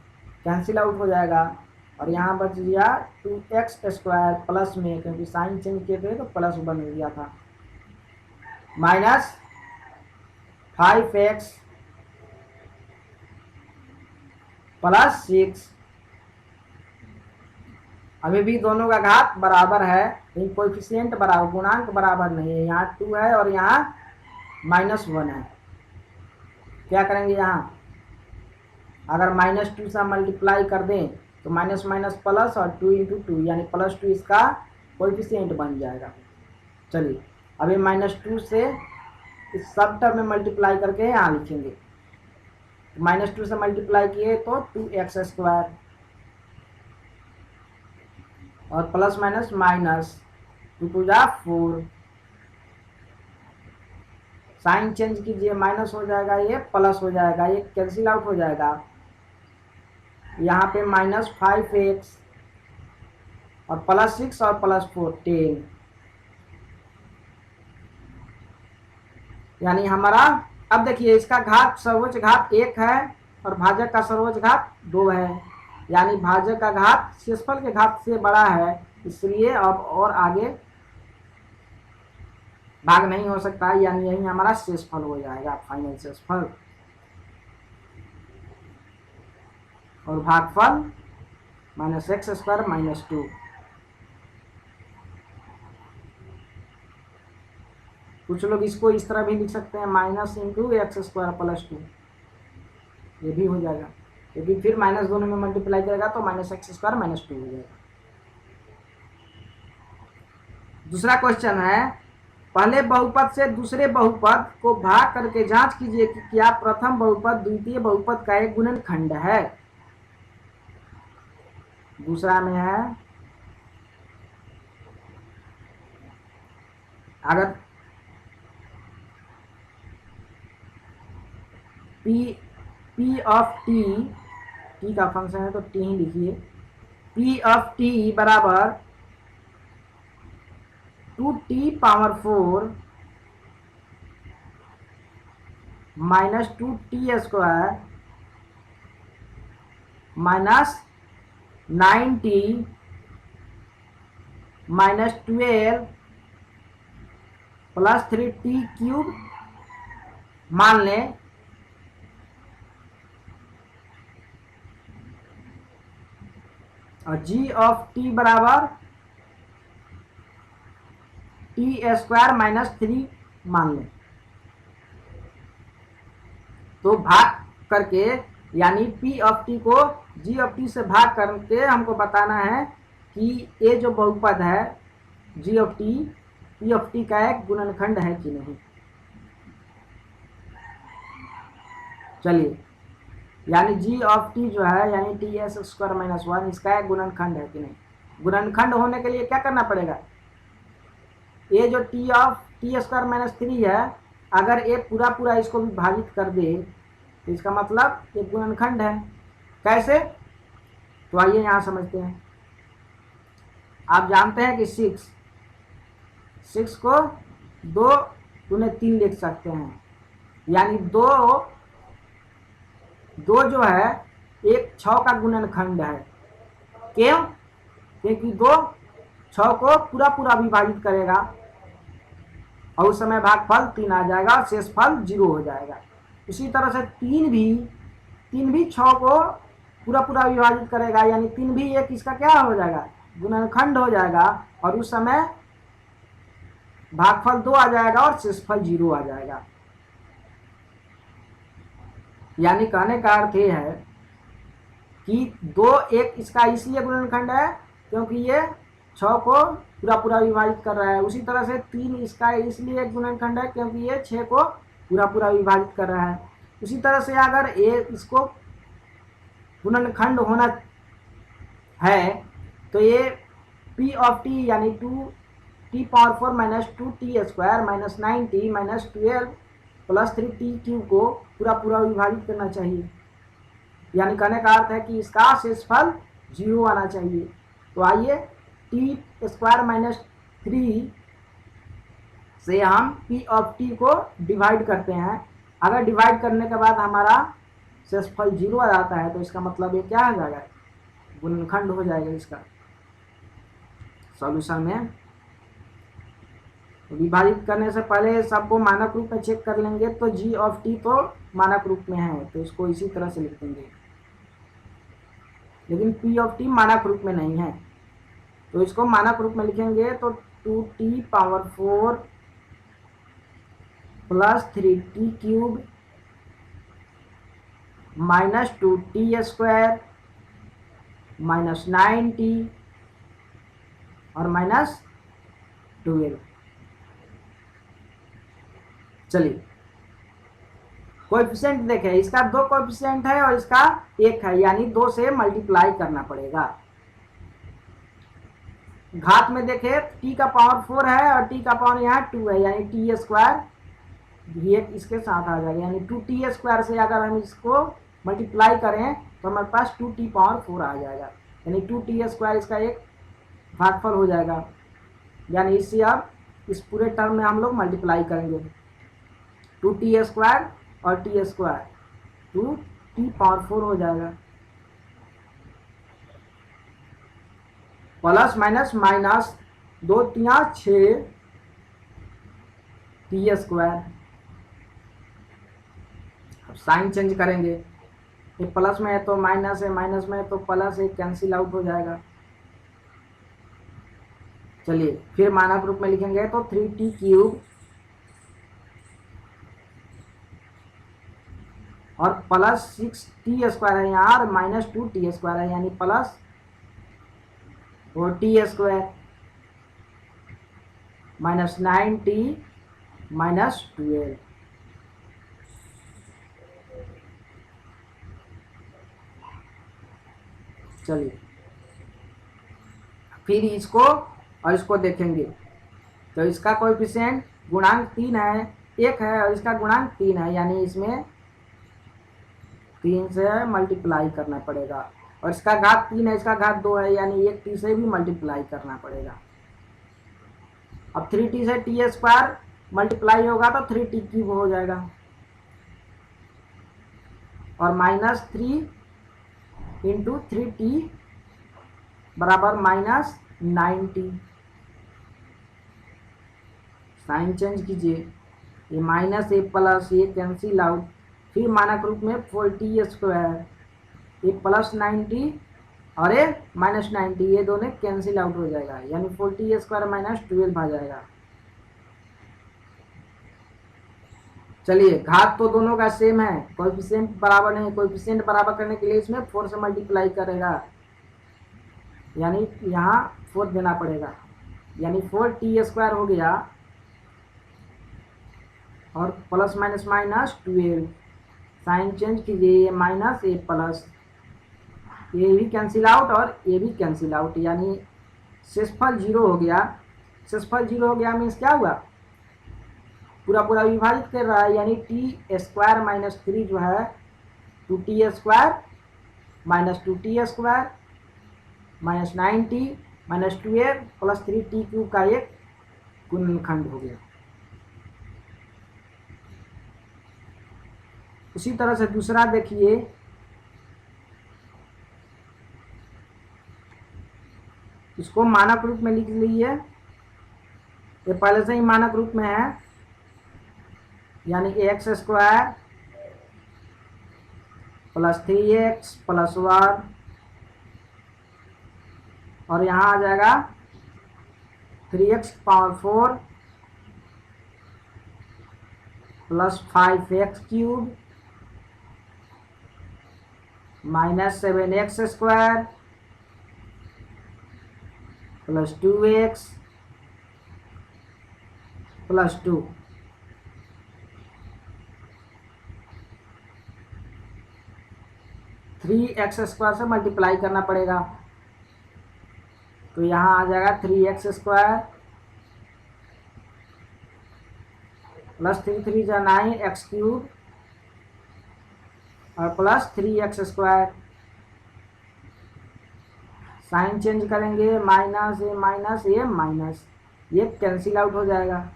कैंसिल आउट हो जाएगा और यहाँ बच गया 2x² प्लस में, क्योंकि साइन चेंज किए थे तो प्लस बन गया था, माइनस 5x प्लस 6। अभी भी दोनों का घात बराबर है, लेकिन कोएफिशिएंट बराबर, गुणांक बराबर नहीं है, यहाँ 2 है और यहाँ -1 है। क्या करेंगे, यहाँ अगर -2 से मल्टीप्लाई कर दें तो माइनस माइनस प्लस और 2 × 2 यानी +2 इसका कोएफिशिएंट बन जाएगा। चलिए अभी -2 से इस सब टर्म में मल्टीप्लाई करके यहाँ लिखेंगे, -2 से मल्टीप्लाई किए तो 2x² और plus minus minus 2 × 2 = 4। Sign change कीजिए, माइनस हो जाएगा, ये प्लस हो जाएगा, ये कैंसिल आउट हो जाएगा, यहाँ पे -5x और प्लस 6 और प्लस 4 10, यानी हमारा अब देखिए इसका घात सर्वोच्च घात 1 है और भाजक का सर्वोच्च घात 2 है, यानी भाजक का घात शेषफल के घात से बड़ा है, इसलिए अब और आगे भाग नहीं हो सकता, यानी यही हमारा शेषफल हो जाएगा, फाइनल शेषफल। और भागफल -x² - 2। कुछ लोग इसको इस तरह भी लिख सकते हैं, -x² + 2, ये भी हो जाएगा, क्योंकि फिर माइनस दोनों में मल्टीप्लाई करेगा तो -x² - 2 हो जाएगा। दूसरा क्वेश्चन है पहले बहुपद से दूसरे बहुपद को भाग करके जांच कीजिए कि क्या प्रथम बहुपद द्वितीय बहुपद का एक गुणनखंड है। दूसरा में है, अगर P ऑफ टी का फंक्शन है तो टी ही लिखिए। P ऑफ टी बराबर 2t⁴ minus 2t² minus 9t minus 12 plus 3t³ मान लें। और g ऑफ t बराबर t² माइनस 3 मान लें। तो भाग करके यानी p ऑफ t को g ऑफ t से भाग करके हमको बताना है कि ये जो बहुपद है g of t p of t का एक गुणनखंड है कि नहीं। चलिए, यानी g ऑफ t जो है यानी ts² माइनस 1 इसका एक गुणनखंड है कि नहीं। गुणनखंड होने के लिए क्या करना पड़ेगा, ये जो t² माइनस 3 है अगर ये पूरा पूरा इसको विभाजित कर दे तो इसका मतलब ये गुणनखंड है। कैसे, तो आइए यहाँ समझते हैं। आप जानते हैं कि 6 को 2×3 लिख सकते हैं, यानी दो जो है एक 6 का गुणनखंड है। क्यों, क्योंकि 2 6 को पूरा पूरा विभाजित करेगा और उस समय भागफल 3 आ जाएगा और शेषफल 0 हो जाएगा। इसी तरह से 3 भी 6 को पूरा पूरा विभाजित करेगा, यानी 3 भी एक इसका क्या हो जाएगा, गुणनखंड हो जाएगा और उस समय भागफल 2 आ जाएगा और शेषफल 0 आ जाएगा। यानी कहने का अर्थ ये है कि 2 एक इसका इसलिए गुणनखंड है क्योंकि ये 6 को पूरा पूरा विभाजित कर रहा है। उसी तरह से 3 इसका इसलिए एक गुणनखंड है क्योंकि ये 6 को पूरा पूरा विभाजित कर रहा है। उसी तरह से अगर ये इसको गुणनखंड होना है तो ये P ऑफ t यानी 2t⁴ minus 2t² minus 9t minus 12 plus 3t³ को पूरा पूरा विभाजित करना चाहिए। यानी कहने का अर्थ है कि इसका शेषफल 0 आना चाहिए। तो आइए t² माइनस 3 से हम P ऑफ t को डिवाइड करते हैं। अगर डिवाइड करने के बाद हमारा शेषफल 0 आ जाता है तो इसका मतलब ये क्या हो जाएगा, गुणनखंड हो जाएगा। इसका सॉल्यूशन में विभाजित करने से पहले सबको मानक रूप में चेक कर लेंगे। तो g ऑफ t तो मानक रूप में है तो इसको इसी तरह से लिख देंगे, लेकिन P ऑफ t मानक रूप में नहीं है तो इसको मानक रूप में लिखेंगे। तो 2t⁴ plus 3t³ minus 2t² minus 9t और माइनस 12। चलिए, कोएफिशिएंट देखें, इसका 2 कोएफिशिएंट है और इसका 1 है, यानी 2 से मल्टीप्लाई करना पड़ेगा। घात में देखें t⁴ है और t⁴ यहाँ 2 है, यानी t² भी एक इसके साथ आ जाएगा। यानी 2t² से अगर हम इसको मल्टीप्लाई करें तो हमारे पास 2t⁴ आ जाएगा, यानी 2t² इसका एक भागफल हो जाएगा। यानी इससे अब इस पूरे टर्म में हम लोग मल्टीप्लाई करेंगे, 2t² और t², 2t⁴ हो जाएगा। Plus minus minus 2 × 6 t²। अब साइन चेंज करेंगे, ये प्लस में है तो माइनस है, माइनस में है तो प्लस है, कैंसिल आउट हो जाएगा। चलिए फिर मानक रूप में लिखेंगे तो 3t³ और प्लस 6t² है यहाँ और माइनस 2t² है, यानी प्लस 4t² -9t -12। चलिए फिर इसको और इसको देखेंगे। तो इसका कोएफिशिएंट गुणांक 3 है, 1 है, और इसका गुणांक 3 है, यानी इसमें 3 से मल्टीप्लाई करना पड़ेगा। और इसका घात 3 है, इसका घात 2 है, यानी 1t से भी मल्टीप्लाई करना पड़ेगा। अब 3t से t स्क्वायर मल्टीप्लाई होगा तो 3t क्यूब हो जाएगा, और -3 इंटू 3t बराबर -9t। साइन चेंज कीजिए, ये माइनस ए प्लस ये कैंसिल आउट, फिर मानक रूप में 4t स्क्वायर, ये +9t और ये -9t, ये दोनों कैंसिल आउट हो जाएगा, यानी 4t स्क्वायर -12 आ जाएगा। चलिए घात तो दोनों का सेम है, कोएफिशिएंट बराबर नहीं, कोएफिशिएंट बराबर करने के लिए इसमें 4 से मल्टीप्लाई करेगा, यानी यहाँ 4 देना पड़ेगा, यानी 4t स्क्वायर हो गया, और प्लस माइनस -12। साइन चेंज कीजिए, माइनस ए प्लस, ये भी कैंसिल आउट और ये भी कैंसिल आउट, यानी शेषफल 0 हो गया। शेषफल 0 हो गया मीन्स क्या हुआ, पूरा पूरा विभाजित कर रहा है, यानी t स्क्वायर -3 जो है 2t square -2t square -9t -12 plus 3t cube का एक गुणनखंड हो गया। उसी तरह से दूसरा देखिए, इसको मानक रूप में लिख लीजिए, ये पहले से ही मानक रूप में है, यानी x square plus 3x plus 1, और यहाँ आ जाएगा 3x power 4 plus 5x cube -7x square plus 2x plus 2। Three x square से मल्टीप्लाई करना पड़ेगा, तो यहाँ आ जाएगा 3x स्क्वायर प्लस 3 जा 9x क्यूब और plus 3x square. Sign change करेंगे, माइनस ये माइनस ये माइनस, ये कैंसिल आउट हो जाएगा,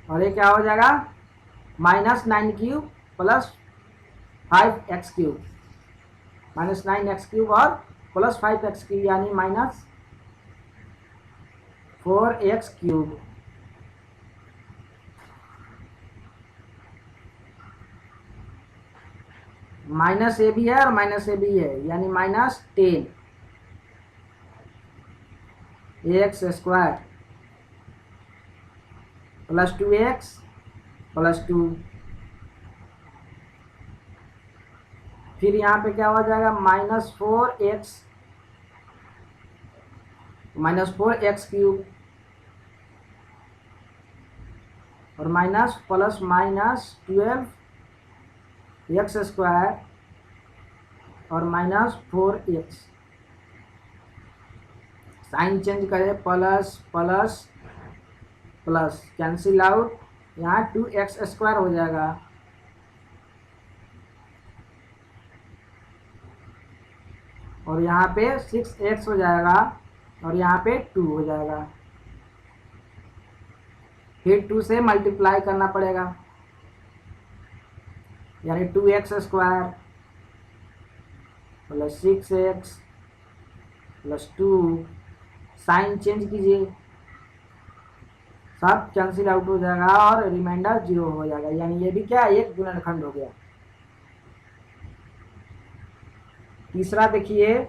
और ये क्या हो जाएगा -9 cube plus 5x cube, -9x cube और प्लस 5x क्यूब, यानी -4x क्यूब। माइनस ए भी है और माइनस ए भी है, यानी -10 x square plus 2x plus 2। फिर यहाँ पे क्या हो जाएगा -4x क्यूब और माइनस प्लस -12x स्क्वायर और -4x। साइन चेंज करें, plus plus plus cancel out, यहाँ 2x स्क्वायर हो जाएगा और यहाँ पे 6x हो जाएगा और यहाँ पे 2 हो जाएगा। फिर 2 से मल्टीप्लाई करना पड़ेगा, यानी 2x square plus 6x plus 2। Sign change कीजिए, सब कैंसिल आउट हो जाएगा और रिमाइंडर 0 हो जाएगा, यानी ये भी क्या एक गुणनखंड हो गया। तीसरा देखिए,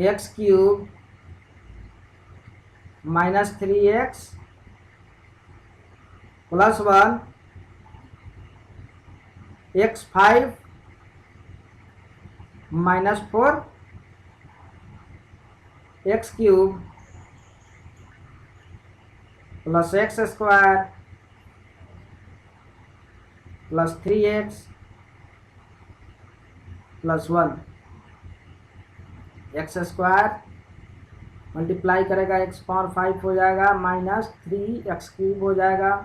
x cube -3x plus 1 x5 minus 4 x cube plus x square plus 3x plus 1 x square multiply करेगा एक्स पावर 5 हो जाएगा माइनस 3x क्यूब हो जाएगा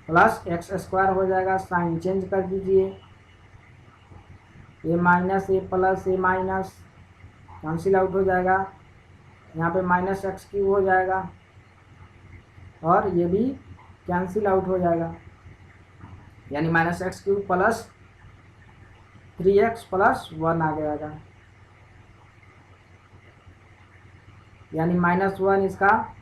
प्लस एक्स स्क्वायर हो जाएगा। साइन चेंज कर दीजिए, ये माइनस ये प्लस ये माइनस कैंसिल आउट हो जाएगा, यहाँ पे माइनस एक्स क्यूब हो जाएगा और ये भी कैंसिल आउट हो जाएगा, यानी minus x cube plus 3x plus 1 आ जाएगा, यानी -1 इसका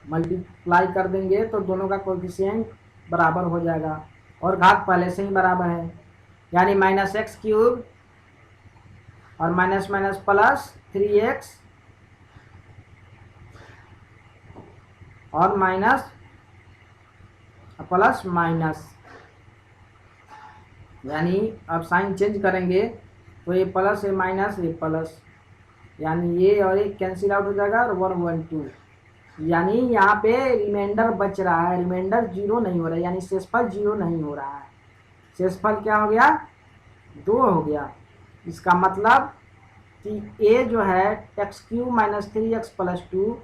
मल्टीप्लाई कर देंगे तो दोनों का कोएफिशिएंट बराबर हो जाएगा और घात पहले से ही बराबर है, यानी माइनस एक्स क्यूब और माइनस माइनस प्लस 3x और माइनस प्लस माइनस, यानी अब साइन चेंज करेंगे तो ये प्लस ये माइनस ये प्लस, यानी ये और ये कैंसिल आउट हो जाएगा और 1 1 2, यानी यहाँ पे रिमाइंडर बच रहा है, रिमाइंडर 0 नहीं हो रहा है, यानी शेषफल 0 नहीं हो रहा है। शेषफल क्या हो गया 2 हो गया। इसका मतलब कि a जो है x cube minus 3x plus 2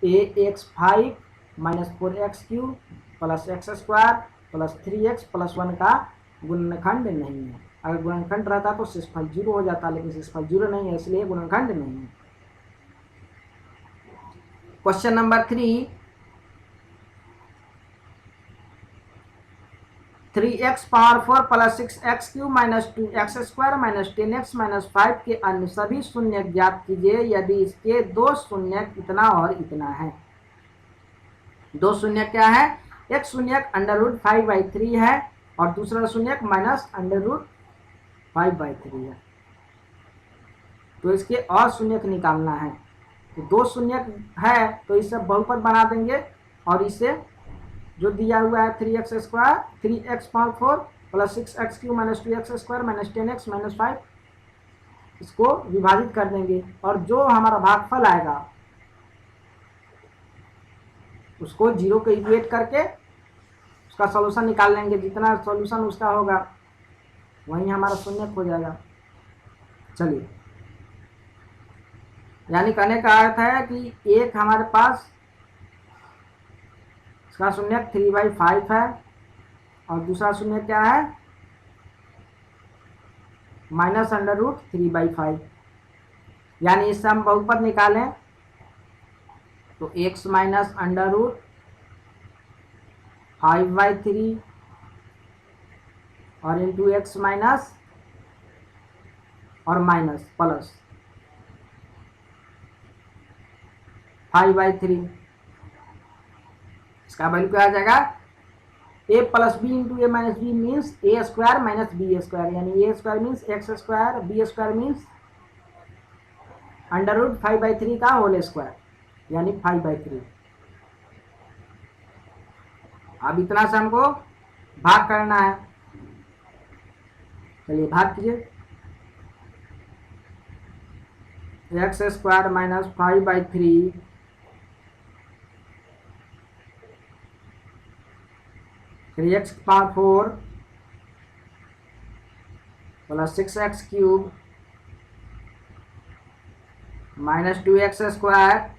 x5 minus 4x cube plus x square plus 3x plus 1 का गुणनखंड नहीं है। अगर गुणनखंड रहता तो शेषफल 0 हो जाता, लेकिन शेषफल 0 नहीं है इसलिए गुणनखंड नहीं है। Question number 3, 3x power 4 plus 6x cube minus 2x square minus 10x minus 5 के अन्य सभी शून्य ज्ञात कीजिए यदि इसके दो शून्य इतना और इतना है। दो शून्य क्या है, एक शून्य √5/3 है और दूसरा शून्य माइनस √5/3 है। तो इसके और शून्य निकालना है, तो दो शून्य है तो इसे बहुपद बना देंगे और इसे जो दिया हुआ है 3x square 3x power 4 plus 6x cube minus 2x square minus 10x minus 5 इसको विभाजित कर देंगे और जो हमारा भागफल आएगा उसको 0 को इक्वेट करके उसका सॉल्यूशन निकाल लेंगे। जितना सॉल्यूशन उसका होगा वही हमारा शून्य हो जाएगा। चलिए, यानी कहने का अर्थ है कि एक हमारे पास इसका शून्य 3/5 है और दूसरा शून्य क्या है -√3/5, यानी इससे हम बहुपद निकालें तो x माइनस √5/3 और इंटू एक्स माइनस और माइनस प्लस 5/3, इसका वैल्यू क्या आ जाएगा a plus B into A minus b means a square minus B square, यानी a square means x square b square means √5/3 का होल स्क्वायर, यानी 5/3। अब इतना से हमको भाग करना है। चलिए भाग कीजिए, x square minus 5/3 3x power 4 plus 6x cube minus 2x square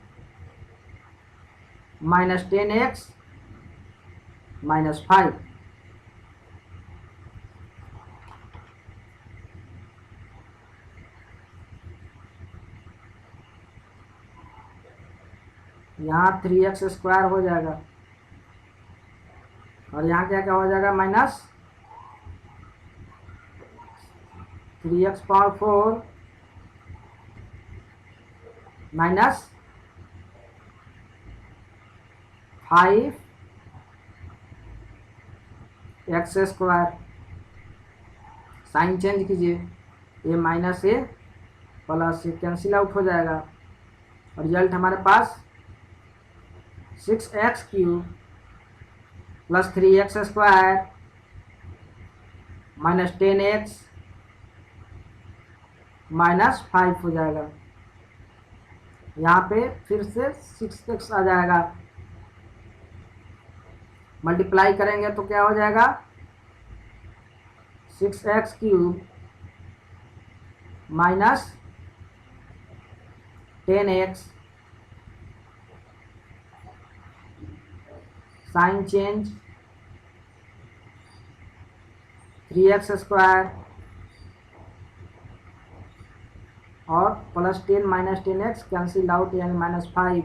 minus 10x minus 5, यहाँ 3x स्क्वायर हो जाएगा और यहाँ क्या क्या हो जाएगा minus 3x power 4 minus 5x square. Sign change कीजिए, ये minus A plus A cancel out हो जाएगा और रिजल्ट हमारे पास 6x³ plus 3x² minus 10x minus 5 हो जाएगा। यहाँ पे फिर से 6x आ जाएगा, मल्टीप्लाई करेंगे तो क्या हो जाएगा 6x³ minus 10x, sign change 3x² और plus 10 minus 10x cancel out यानी -5।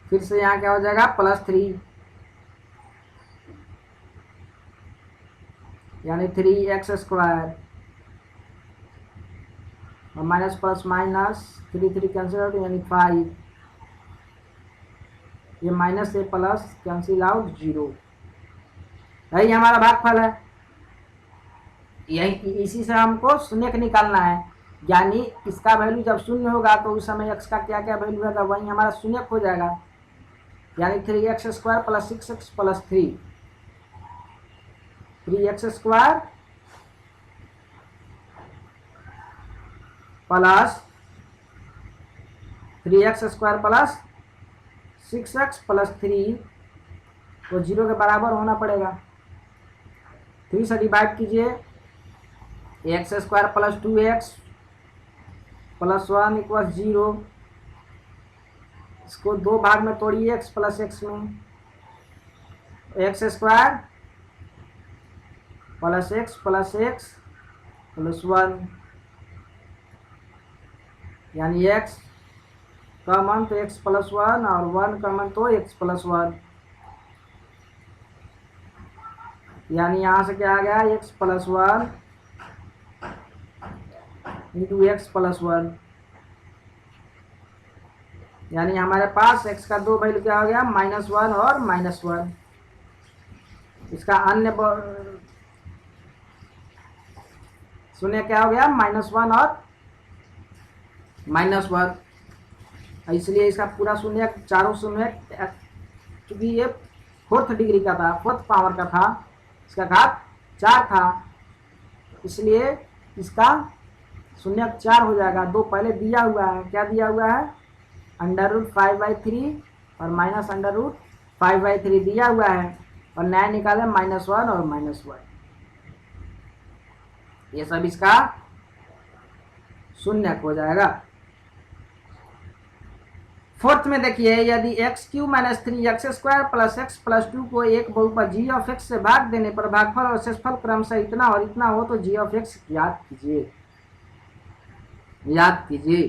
फिर से यहाँ क्या हो जाएगा +3 यानी 3x² और minus plus minus 3 cancel out यानी 5। ये माइनस से प्लस कैंसिल आउट 0। यही हमारा भागफल है। यही इसी से हमको शून्य निकालना है, यानी इसका वैल्यू जब शून्य होगा तो उस समय x का क्या क्या वैल्यू है, वही हमारा शून्य हो जाएगा। यानी 3x² plus 6x plus 3, 3x² plus 3x² plus 6x plus 3 तो 0 के बराबर होना पड़ेगा। 3 से डिवाइड कीजिए, x² plus 2x plus 1 equal 0। इसको 2 भाग में तोड़िए x प्लस x में, x² plus x plus x plus 1 यानी x कॉमन तो x प्लस 1 और 1 कॉमन तो x प्लस 1, यानी यहाँ से क्या आ गया x plus 1 into x plus 1, यानी हमारे पास x का 2 वैल्यू क्या हो गया -1 और -1। इसका अन्य शून्य क्या हो गया -1 और -1, इसलिए इसका पूरा शून्य चारों शून्य, क्योंकि ये 4th डिग्री का था, 4th पावर का था, इसका घात 4 था, इसलिए इसका शून्य 4 हो जाएगा। 2 पहले दिया हुआ है, क्या दिया हुआ है √5/3 और माइनस √5/3 दिया हुआ है, और नया निकाले -1 और -1, ये सब इसका शून्य हो जाएगा। 4th में देखिए, यदि x³ minus 3x² plus x plus 2 को एक बहुपद g से भाग देने पर भागफल और शेषफल क्रमशः इतना और इतना हो तो g याद कीजिए,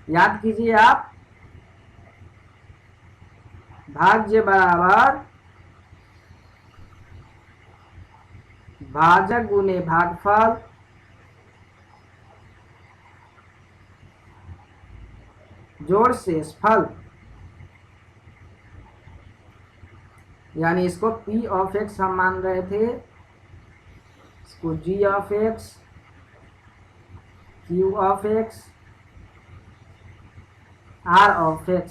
याद कीजिए आप, भाज्य बराबर भाजक गुने भागफल जोड़ शेषफल, यानी इसको p हम मान रहे थे, इसको g q r।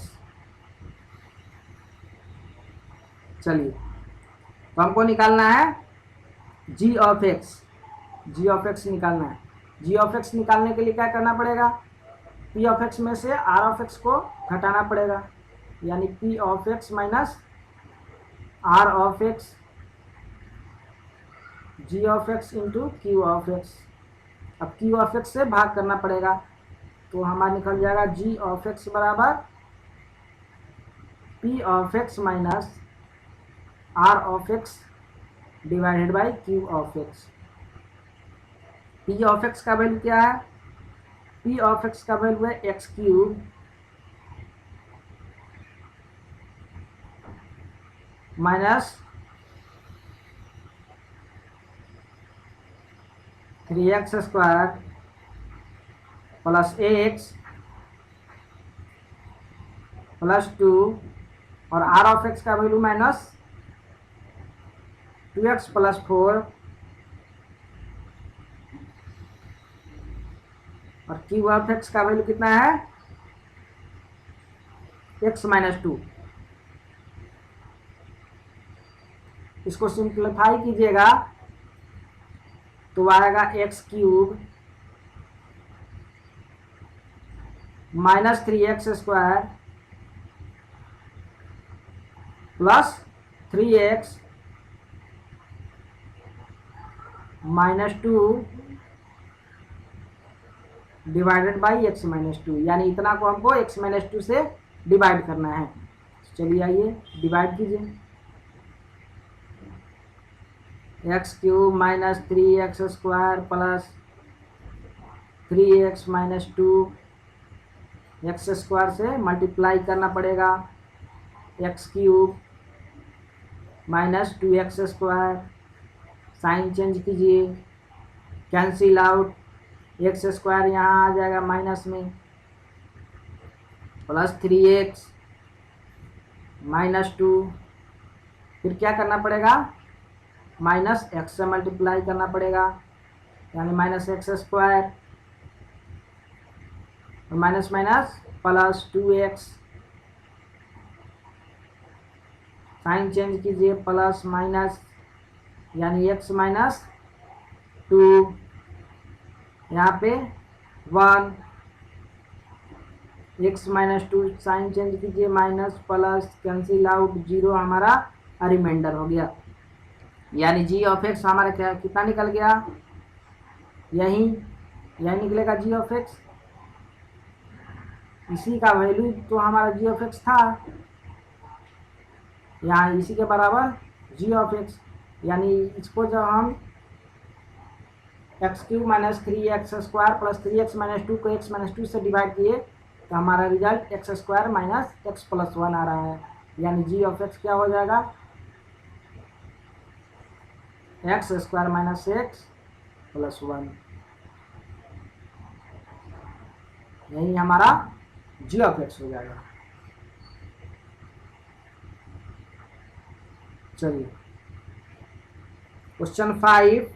चलिए, तो हमको निकालना है g निकालना है। g निकालने के लिए क्या करना पड़ेगा, p में से r को घटाना पड़ेगा, यानी p minus r g into q। अब q से भाग करना पड़ेगा, तो हमारा निकल जाएगा g बराबर p minus r divided by q। p का वैल्यू क्या है, p का वैल्यू है x³ minus 3x² plus x plus 2 और r का वैल्यू माइनस 2x प्लस 4 और q का वैल्यू कितना है एक्स माइनस टू। इसको सिंप्लीफाई कीजिएगा तो आएगा x cube minus 3x square plus 3x minus 2 divided by x minus 2, यानी इतना को हमको x माइनस 2 से डिवाइड करना है। चलिए आइए डिवाइड कीजिए। X cube minus 3x square plus 3x minus 2, x square से मल्टीप्लाई करना पड़ेगा। X cube minus 2x square, sign change कीजिए, कैंसिल आउट, एक्स स्क्वायर यहाँ आ जाएगा माइनस में, प्लस 3x माइनस 2, फिर क्या करना पड़ेगा, माइनस एक्स से मल्टीप्लाई करना पड़ेगा, यानी minus x square, minus minus plus 2x, sign change कीजिए, प्लस माइनस यानी x माइनस 2, यहाँ पे 1, x माइनस 2, साइन चेंज कीजिए, माइनस प्लस कैंसिल आउट, 0 हमारा रिमाइंडर हो गया। यानी जी ऑफ एक्स हमारा क्या कितना निकल गया, यही निकलेगा जी ऑफ एक्स। इसी का वैल्यू तो हमारा जी ऑफ एक्स था, यहाँ इसी के बराबर जी ऑफ एक्स, यानी इसको जब हम x cube minus 3x square plus 3x minus 2 को x माइनस 2 से डिवाइड किए तो हमारा result x square minus x plus 1 आ रहा है। यानी जी ऑफ एक्स क्या हो जाएगा, x square minus x plus 1, यही हमारा जी ऑफ एक्स हो जाएगा। चलिए question 5,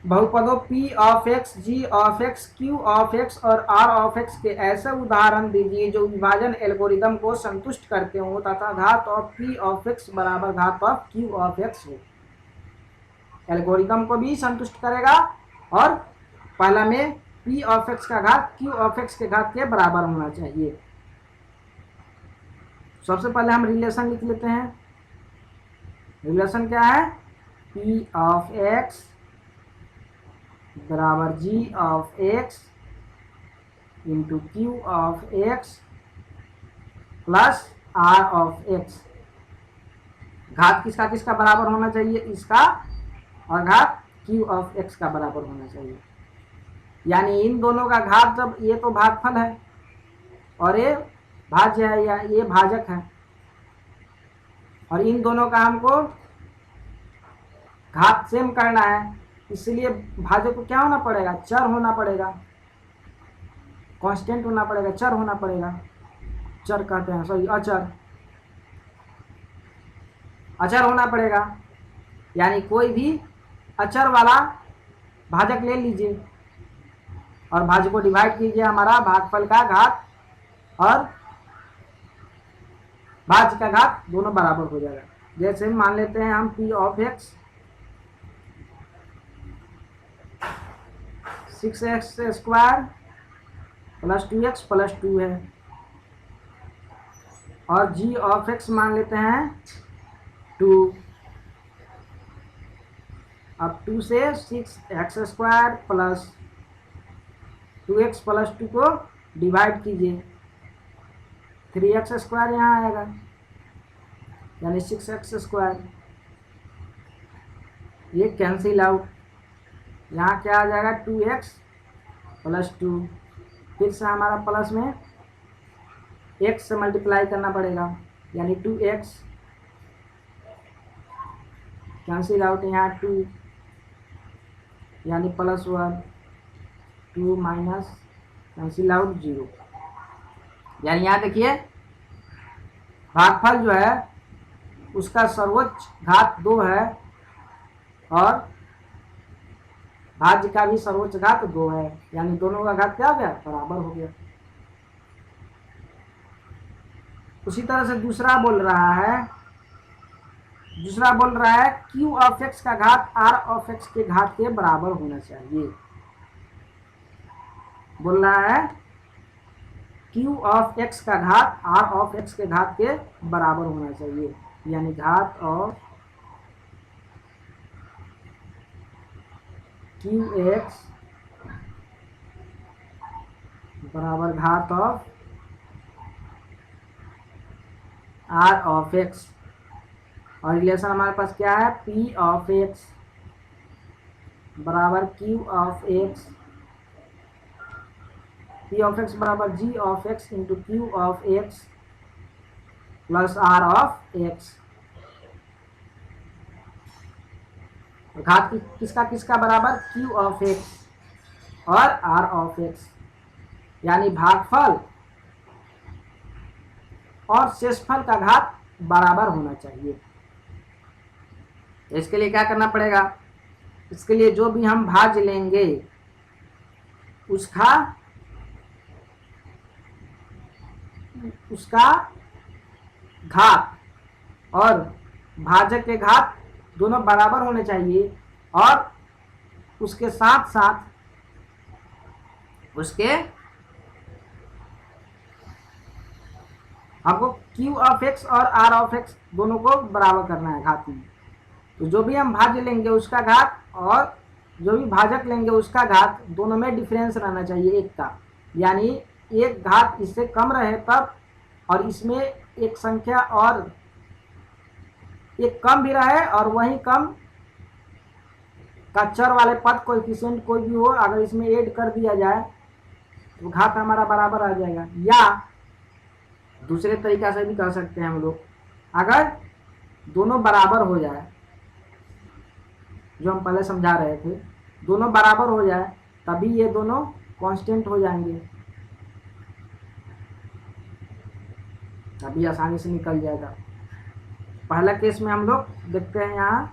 बहुपदों P of x, G of x, Q of x और R ऑफ एक्स के ऐसे उदाहरण दीजिए जो विभाजन एल्गोरिदम को संतुष्ट करते हो तथा घात ऑफ P ऑफ एक्स बराबर घात ऑफ Q ऑफ एक्स हो। एल्गोरिदम को भी संतुष्ट करेगा और पहला में P ऑफ एक्स का घात Q ऑफ एक्स के घात के बराबर होना चाहिए। सबसे पहले हम रिलेशन लिख लेते हैं। रिलेशन क्या है, P ऑफ एक्स बराबर G of x into Q of x plus R of x. घात किसका किसका बराबर होना चाहिए, इसका, और घात Q ऑफ एक्स का बराबर होना चाहिए। यानी इन दोनों का घात, जब ये तो भागफल है और ये भाज्य है या ये भाजक है, और इन दोनों का हमको घात सेम करना है, इसलिए भाजक को क्या होना पड़ेगा, चर होना पड़ेगा, कांस्टेंट होना पड़ेगा, चर होना पड़ेगा, चर कहते हैं, सॉरी अचर, अचर होना पड़ेगा। यानी कोई भी अचर वाला भाजक ले लीजिए और भाज्य को डिवाइड कीजिए, हमारा भागफल का घात और भाज्य का घात दोनों बराबर हो जाएगा। जैसे मान लेते हैं हम P of x 6x square plus 2x plus 2 है, और G ऑफ एक्स मान लेते हैं 2। अब 2 से 6x square plus 2x plus 2 को डिवाइड कीजिए, 3x स्क्वायर यहाँ आएगा, यानी 6x स्क्वायर, ये कैंसिल आउट, यहाँ क्या आ जाएगा 2x प्लस 2, फिर से हमारा प्लस में x से मल्टीप्लाई करना पड़ेगा, यानी 2x, कैंसिल आउट, यहाँ 2 यानी प्लस 1, 2 माइनस कैंसिल आउट 0। यानी यहाँ देखिए भागफल जो है उसका सर्वोच्च घात 2 है और भाज्य का भी सर्वोच्च घात 2 है, यानी दोनों का घात क्या हो गया, बराबर हो गया। उसी तरह से दूसरा बोल रहा है क्यू ऑफ एक्स का घात आर ऑफ एक्स के घात के बराबर होना चाहिए। बोल रहा है क्यू ऑफ एक्स का घात आर ऑफ एक्स के घात के बराबर होना चाहिए, यानी घात ऑफ क्यू एक्स बराबर घात ऑफ आर ऑफ एक्स। और रिलेशन हमारे पास क्या है, पी ऑफ एक्स बराबर q of x, p of x बराबर g of x into q of x plus r of x. घात किसका किसका बराबर, क्यू ऑफ एक्स और आर ऑफ एक्स, यानी भागफल और शेषफल का घात बराबर होना चाहिए। इसके लिए क्या करना पड़ेगा, इसके लिए जो भी हम भाज्य लेंगे उसका घात और भाजक के घात दोनों बराबर होने चाहिए, और उसके साथ साथ उसके हमको क्यू ऑफ एक्स और आर ऑफ एक्स दोनों को बराबर करना है घात में। तो जो भी हम भाज्य लेंगे उसका घात और जो भी भाजक लेंगे उसका घात, दोनों में डिफरेंस रहना चाहिए एक का, यानी एक घात इससे कम रहे तब, और इसमें एक संख्या और एक कम भी रहे और वही कम का चर वाले पद कोएफिशिएंट कोई भी हो, अगर इसमें ऐड कर दिया जाए तो घात हमारा बराबर आ जाएगा। या दूसरे तरीका से भी कर सकते हैं हम लोग, अगर दोनों बराबर हो जाए, जो हम पहले समझा रहे थे, दोनों बराबर हो जाए तभी ये दोनों कांस्टेंट हो जाएंगे, तभी आसानी से निकल जाएगा। पहला केस में हम लोग देखते हैं यहाँ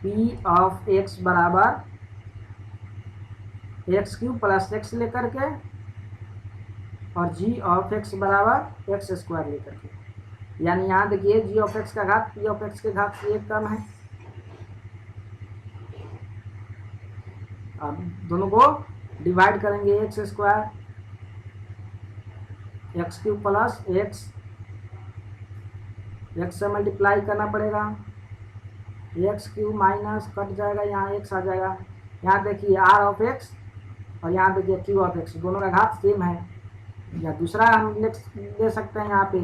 पी ऑफ एक्स बराबर एक्स क्यूब प्लस एक्स लेकर के और जी ऑफ एक्स बराबर एक्स स्क्वायर लेकर के, यानी यहाँ देखिए जी ऑफ एक्स का घात पी ऑफ एक्स के घात से एक कम है। अब दोनों को डिवाइड करेंगे, x square x cube plus x, x से मल्टीप्लाई करना पड़ेगा, एक्स क्यूब माइनस कट जाएगा, यहाँ एक्स आ जाएगा। यहाँ देखिए आर ऑफ एक्स और यहाँ देखिए क्यू ऑफ एक्स, दोनों का घात सेम है। या दूसरा हम ले सकते हैं यहाँ पे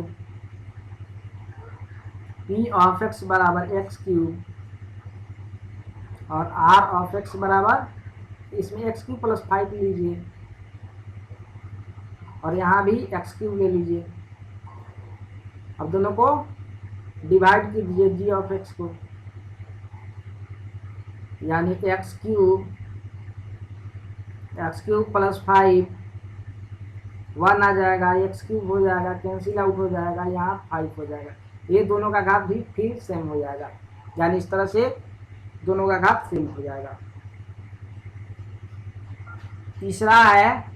पी ऑफ एक्स बराबर एक्स क्यूब और आर ऑफ एक्स बराबर, इसमें एक्स क्यूब प्लस 5 लीजिए और यहाँ भी एक्स क्यूब ले लीजिए। अब दोनों को डिवाइड कीजिए जी ऑफ एक्स को, यानी एक्स क्यूब प्लस 5 1 आ जाएगा, एक्स क्यूब हो जाएगा, कैंसिल आउट हो जाएगा, यहाँ 5 हो जाएगा। ये दोनों का घात भी फिर सेम हो जाएगा, यानी इस तरह से दोनों का घात सेम हो जाएगा। तीसरा है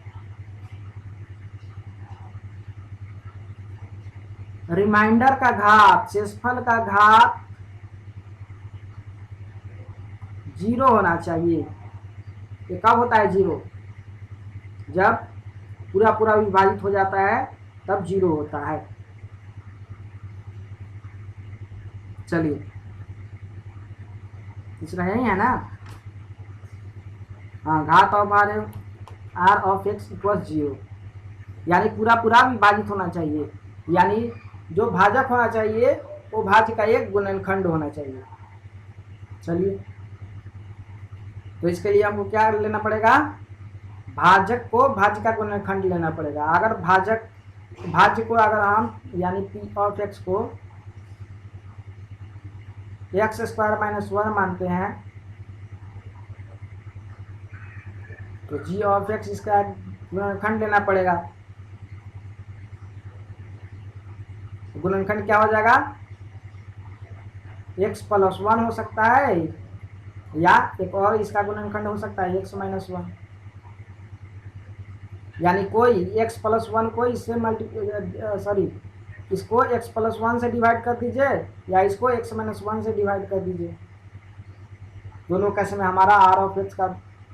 रिमाइंडर का घात, शेषफल का घात 0 होना चाहिए। ये कब होता है 0? जब पूरा पूरा विभाजित हो जाता है तब 0 होता है। चलिए तीसरा यही है ना, हाँ, घात of are of x equal 0, यानी पूरा पूरा विभाजित होना चाहिए, यानी जो भाजक होना चाहिए वो भाज्य का एक गुणनखंड होना चाहिए। चलिए तो इसके लिए हमको क्या लेना पड़ेगा, भाजक को भाज्य का गुणनखंड लेना पड़ेगा। अगर भाज्य को अगर हम यानी पी ऑफ एक्स को एक्स स्क्वायर माइनस 1 मानते हैं तो जी ऑफ एक्स इसका गुणनखंड लेना पड़ेगा। गुणनखंड क्या हो जाएगा, x प्लस 1 हो सकता है या एक और इसका गुणनखंड हो सकता है x माइनस 1, यानी कोई x प्लस 1 को इससे इसको x प्लस 1 से डिवाइड कर दीजिए या इसको x माइनस 1 से डिवाइड कर दीजिए। दोनों केस में हमारा r ऑफ x का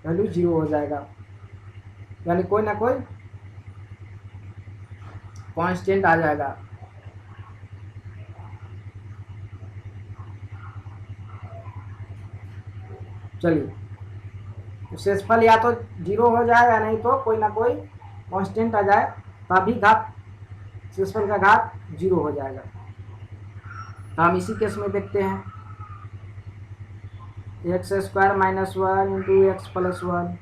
वैल्यू 0 हो जाएगा, यानी कोई ना कोई कांस्टेंट आ जाएगा। चलिए शेषफल या तो 0 हो जाए या नहीं तो कोई ना कोई कांस्टेंट आ जाए, तभी घात शेषफल का घात 0 हो जाएगा। तो हम इसी केस में देखते हैं x square minus 1 into x plus 1,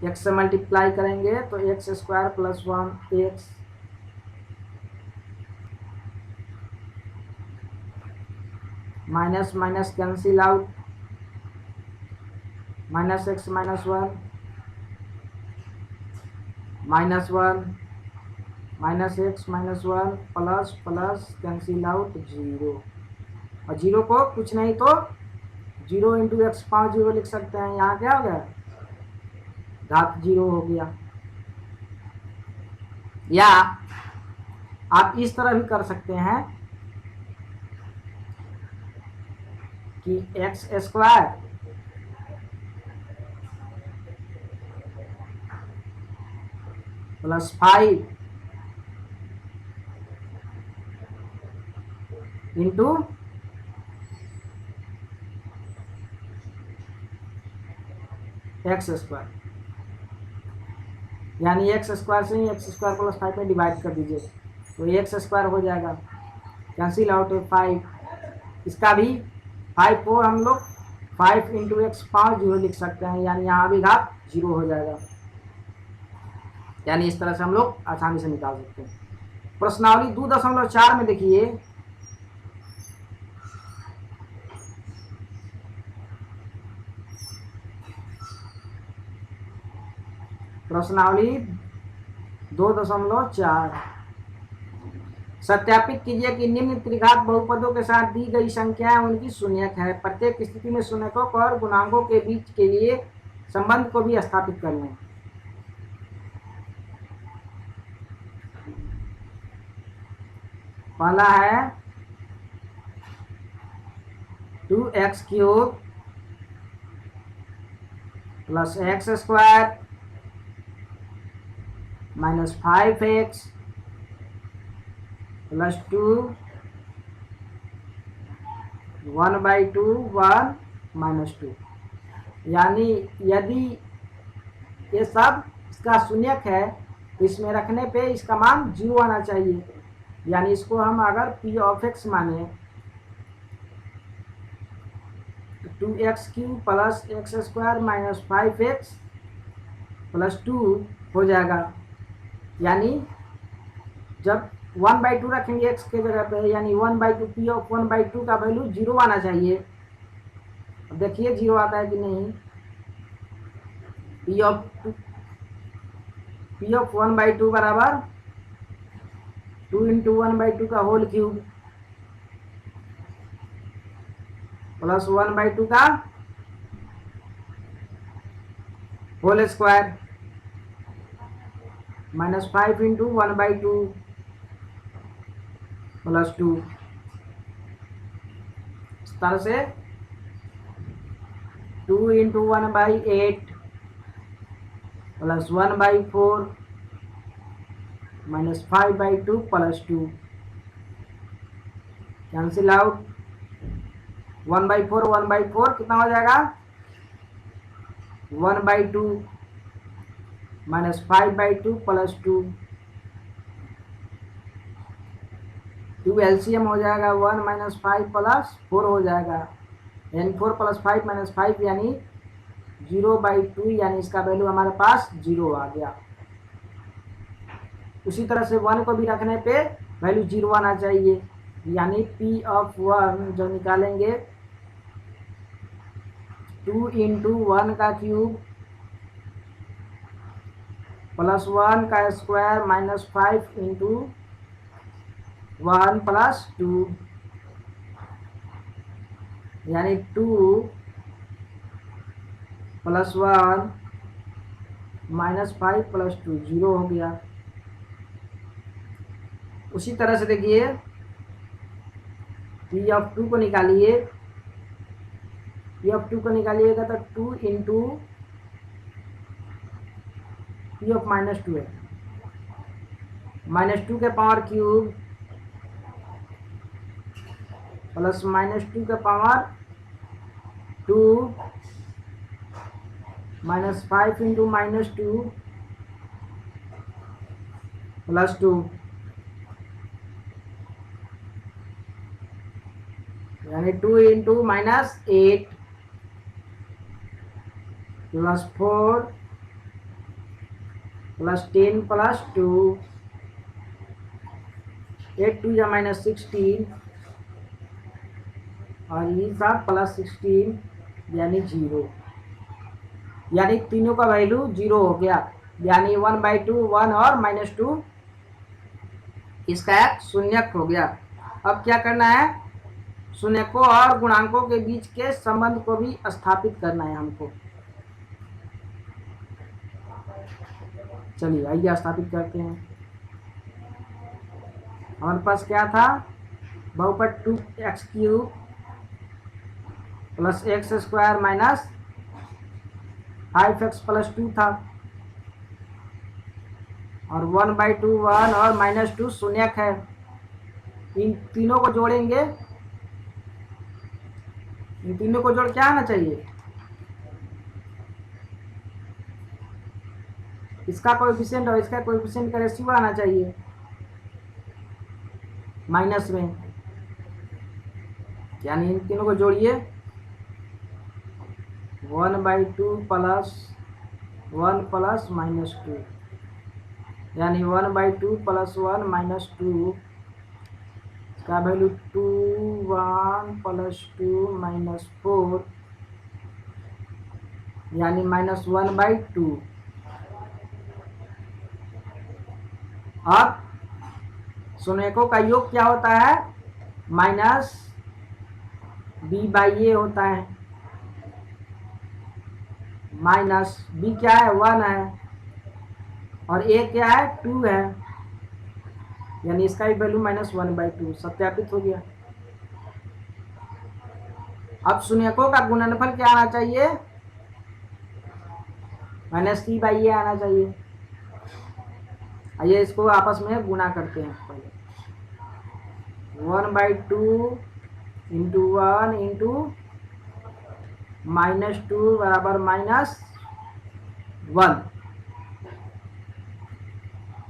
x से मल्टीप्लाई करेंगे तो x square plus 1 x minus minus cancel out, minus x minus 1 minus 1 minus x minus 1 plus plus cancel out 0, और 0 को कुछ नहीं तो 0 इंटू एक्स 5 0 लिख सकते हैं। यहाँ क्या हो गया, घात 0 हो गया। या आप इस तरह भी कर सकते हैं कि x square plus 5 into x square, यानी एक्स स्क्वायर से ही एक्स स्क्वायर प्लस 5 में डिवाइड कर दीजिए तो एक्स स्क्वायर हो जाएगा, कैंसिल आउट है 5। इसका भी 5 को हम लोग 5 इंटू एक्स 5 0 लिख सकते हैं, यानी यहाँ भी घात 0 हो जाएगा। यानी इस तरह से हम लोग आसानी से निकाल सकते हैं। प्रश्नावली 2.4 में देखिए, प्रश्नावली 2.4 सत्यापित कीजिए कि निम्न त्रिघात बहुपदों के साथ दी गई संख्याएं उनकी शून्यक है। प्रत्येक स्थिति में शून्यकों और गुणांकों के बीच के लिए संबंध को भी स्थापित कर लें। पहला है 2x cube plus x square minus 5x plus 2 1/2 1 minus 2। यानी यदि ये सब इसका शून्यक है तो इसमें रखने पे इसका मान 0 आना चाहिए। यानी इसको हम अगर p ऑफ x माने 2x cube plus x square minus 5x plus 2 हो जाएगा। यानी जब 1/2 रखेंगे x के जगह पे, यानी 1/2 p ऑफ 1/2 का वैल्यू 0 आना चाहिए। अब देखिए 0 आता है कि नहीं। p ऑफ 1/2 बराबर 2 इंटू 1/2 का होल क्यूब प्लस 1/2 का whole square minus 5 into 1/2 plus 2। इस तरह से 2 into 1/8 plus 1/4 minus 5/2 plus 2, cancel out 1/4 1/4 कितना हो जाएगा 1/2 माइनस 5/2 प्लस 2, 2 एलसीएम हो जाएगा 1 माइनस 5 प्लस 4 हो जाएगा, यानी 4 प्लस 5 माइनस 5 यानी 0/2, यानी इसका वैल्यू हमारे पास 0 आ गया। उसी तरह से 1 को भी रखने पे वैल्यू 0 आना चाहिए, यानी p ऑफ 1 जो निकालेंगे 2 इंटू 1 का क्यूब प्लस 1 का स्क्वायर माइनस 5 इंटू 1 प्लस 2, यानी 2 प्लस 1 माइनस 5 प्लस 2 0 हो गया। उसी तरह से देखिए पी ऑफ 2 को निकालिए, पी ऑफ 2 को निकालिएगा तो 2 इंटू पी ऑफ -2 है, -2 के पावर क्यूब प्लस -2 के पावर 2 -5 इंटू -2 प्लस 2 यानी 2 इंटू -8 प्लस 4 प्लस 10 प्लस 2 8 2 या -16 और ये सब प्लस 16 यानी 0, यानी तीनों का वैल्यू 0 हो गया, यानी 1/2 1 और -2 इसका एक शून्यक हो गया। अब क्या करना है, शून्यकों और गुणांकों के बीच के संबंध को भी स्थापित करना है हमको। चलिए आइए स्थापित करते हैं। हमारे पास क्या था, बहुपद 2x³ plus x² minus 5x plus 2 था, और 1/2 1 और -2 शून्यक है। इन तीनों को जोड़ेंगे, इन तीनों को जोड़ क्या आना चाहिए, इसका कोएफिशिएंट और इसका कोएफिशिएंट का रेशियो आना चाहिए माइनस में, यानी इन तीनों को जोड़िए 1/2 प्लस 1 प्लस -2 यानी 1/2 प्लस 1 -2 का वैल्यू 2 1 प्लस 2 -4 यानी -1/2। अब शून्यकों का योग क्या होता है, -b/a होता है, माइनस b क्या है 1 है और a क्या है 2 है, यानी इसका भी वैल्यू -1/2 सत्यापित हो गया। अब शून्यकों का गुणनफल क्या आना चाहिए, -c/a आना चाहिए। आइए इसको आपस में गुणा करते हैं। पहले 1/2 इंटू 1 इंटू -2 बराबर -1,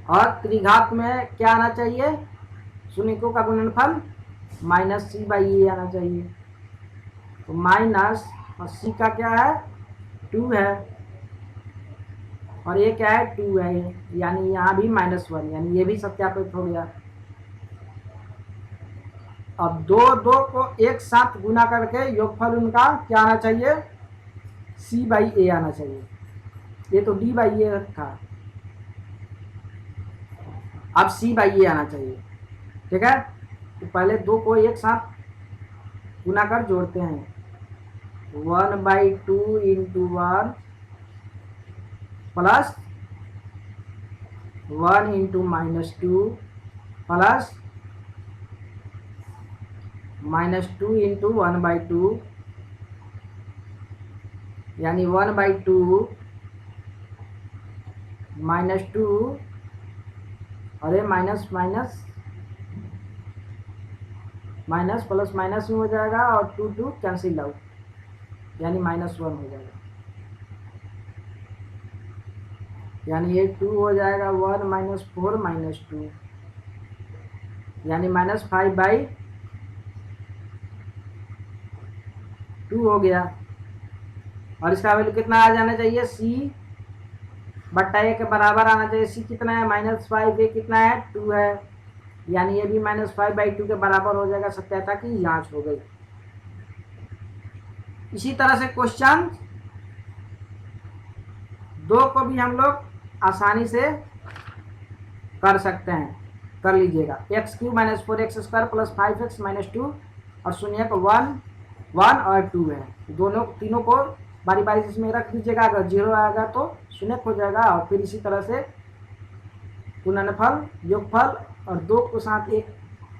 और त्रिघात में क्या आना चाहिए, शून्यकों का गुणनफल -c/a आना चाहिए। तो माइनस और c का क्या है 2 है और ये क्या है 2 है, यानी यहाँ भी -1, यानी ये भी सत्यापित हो गया। अब दो को एक साथ गुना करके योगफल उनका क्या आना चाहिए, c/a आना चाहिए। ये तो d/a था, अब c/a आना चाहिए। ठीक है, तो पहले दो को एक साथ गुना कर जोड़ते हैं। 1/2 into 1 plus 1 into -2 plus -2 into 1/2 यानी 1/2 -2, अरे minus minus minus plus minus में हो जाएगा और 2 कैंसिल आउट, यानी -1 हो जाएगा, यानी ये 2 हो जाएगा 1 -4 -2 यानी -5/2 हो गया। और इसका वैल्यू कितना आ जाना चाहिए, c/a के बराबर आना चाहिए। c कितना है -5, a कितना है 2 है, यानी ये भी -5/2 के बराबर हो जाएगा। सत्यता की जांच हो गई। इसी तरह से क्वेश्चन 2 को भी हम लोग आसानी से कर सकते हैं, कर लीजिएगा। x³ - 4x² प्लस 5x - 2 और शून्यक 1 और 2 है, दोनों तीनों को बारी बारी से इसमें रख दीजिएगा। अगर 0 आएगा तो शून्यक हो जाएगा, और फिर इसी तरह से गुणनफल, योगफल और 2 को साथ एक,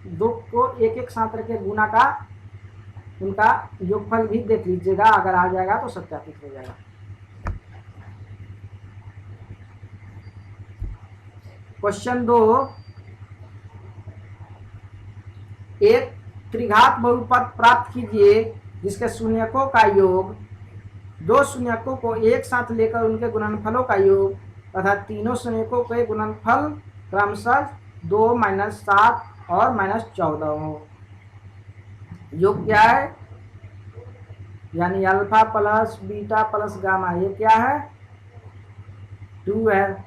2 को एक एक साथ रखे गुना का उनका योगफल भी देख लीजिएगा, अगर आ जाएगा तो सत्यापित हो जाएगा। क्वेश्चन 2, एक त्रिघात बहुपद प्राप्त कीजिए जिसके शून्यकों का योग, 2 शून्यकों को एक साथ लेकर उनके गुणनफलों का योग तथा तीनों शून्यकों के गुणनफल क्रमशः 2 - 7 और -14 हो। योग क्या है? यानी alpha plus beta plus gamma, ये क्या है? 2 है।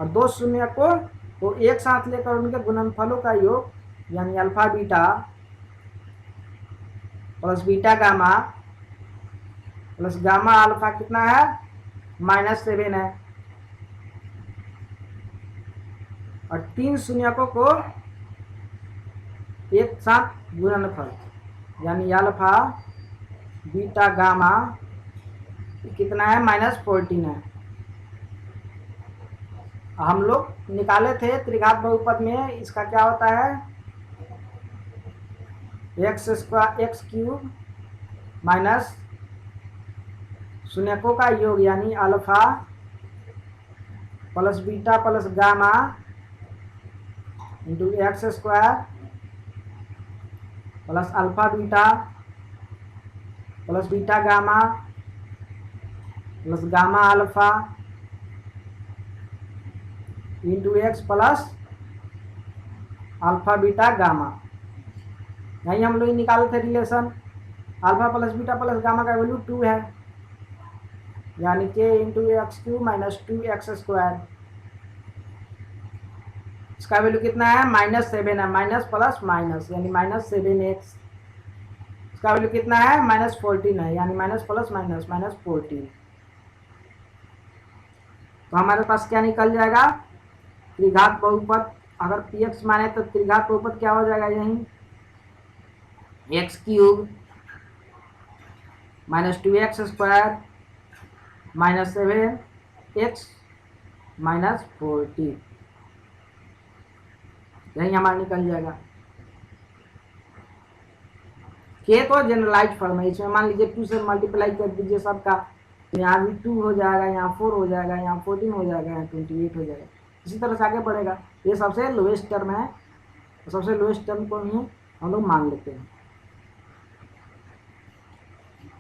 और 2 शून्यकों को एक साथ लेकर उनके गुणनफलों का योग यानी alpha beta plus beta gamma plus gamma alpha कितना है? -7 है। और 3 शून्यकों को एक साथ गुणनफल यानी अल्फा बीटा गामा कितना है? -14 है। हम लोग निकाले थे त्रिघात बहुपद में, इसका क्या होता है? x² माइनस शून्यकों का योग यानी alpha plus beta plus gamma into x² plus alpha beta plus beta gamma plus gamma alpha into x plus alpha beta gamma. यही हम लोग निकाले थे relation. Alpha plus beta plus gamma का वैल्यू 2 है, यानी k into x³ minus 2x²। इसका value कितना है? -7 है। माइनस प्लस माइनस यानी -7x। इसका वैल्यू कितना है? -14 है, यानी माइनस प्लस माइनस -14। तो हमारे पास क्या निकल जाएगा? त्रिघात बहुपद। अगर px माने तो त्रिघात बहुपद क्या हो जाएगा? यही x³ minus 2x² minus 7x minus 14, यही हमारा निकल जाएगा। k तो जनरलाइज फॉर्म है, इसमें मान लीजिए 2 से मल्टीप्लाई कर दीजिए सबका, तो यहाँ भी 2 हो जाएगा, यहाँ 4 हो जाएगा, यहाँ 14 हो जाएगा, यहाँ 28 हो जाएगा। इसी तरह से आगे बढ़ेगा। ये सबसे लोएस्ट टर्म है, तो सबसे लोएस्ट टर्म को ही हम लोग मान लेते हैं।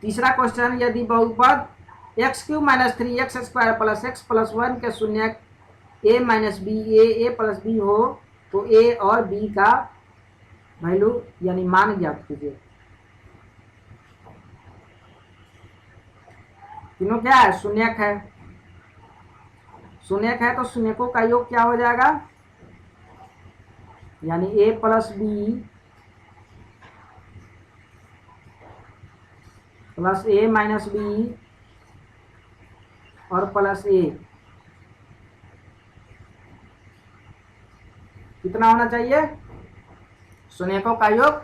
तीसरा क्वेश्चन, यदि बहुपद x³ minus 3x² plus x plus 1 के शून्यक a minus B a plus B हो तो a और b का वैल्यू यानी मान ज्ञात कीजिए। तीनों क्या है? शून्यक है। शून्यक है तो शून्यकों का योग क्या हो जाएगा? यानी a plus B plus a minus B और प्लस a कितना होना चाहिए? शून्यकों का योग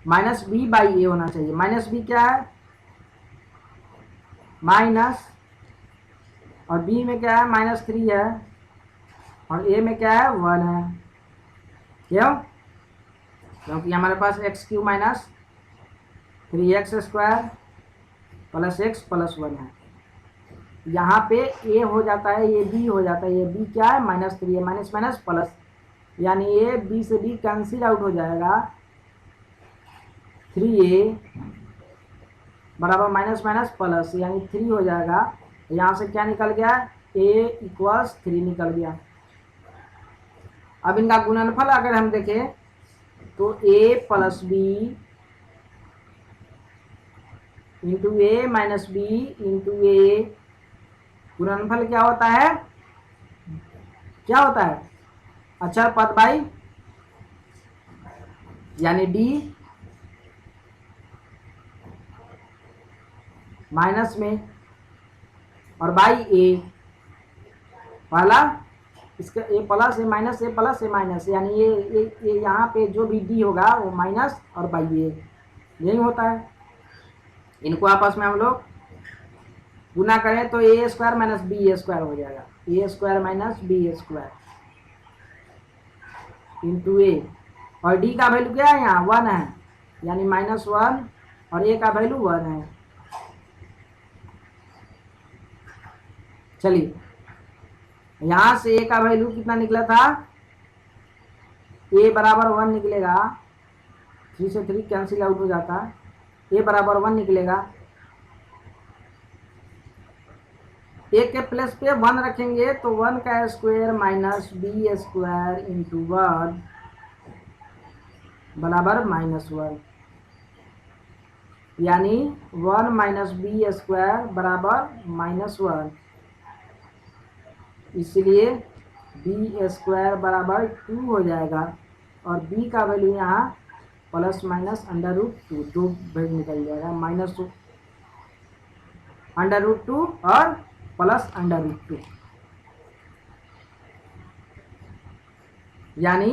-b/a होना चाहिए। माइनस b क्या है? माइनस, और b में क्या है? -3 है, और a में क्या है? 1 है। क्यों? क्योंकि हमारे पास x³ minus 3x² plus x plus 1 है। यहाँ पे a हो जाता है, ये b हो जाता है, ये b क्या है? -3 है। माइनस माइनस प्लस, यानी a b से b कैंसिल आउट हो जाएगा। 3a बराबर माइनस माइनस प्लस, यानी 3 हो जाएगा। यहाँ से क्या निकल गया? a इक्वल्स 3 निकल गया। अब इनका गुणनफल अगर हम देखें तो a plus b into a minus b into a, गुणनफल क्या होता है? क्या होता है? अचर पद बाई यानी d माइनस में और बाई a, पहला इसका a plus a minus a plus a minus, यानी ये यहाँ पे जो भी d होगा वो माइनस और बाई a, यही होता है। इनको आपस में हम लोग गुना करें तो a² माइनस b² हो जाएगा, a² माइनस b²। इंटू ए, और डी का वैल्यू क्या है यहाँ 1 है, यानी -1, और ए का वैल्यू 1 है। चलिए यहाँ से ए का वैल्यू कितना निकला था, ए बराबर 1 निकलेगा, 3 से 3 कैंसिल आउट हो जाता है, ए बराबर 1 निकलेगा। ए के प्लेस पे 1 रखेंगे तो 1 का square minus B square into 1 बराबर -1, यानी 1 माइनस बी स्क्वायर बराबर -1, इसलिए बी स्क्वायर बराबर 2 हो जाएगा, और बी का वैल्यू यहाँ प्लस माइनस √2, दो वैल्यू निकल जाएगा, -√2 और प्लस √2, यानी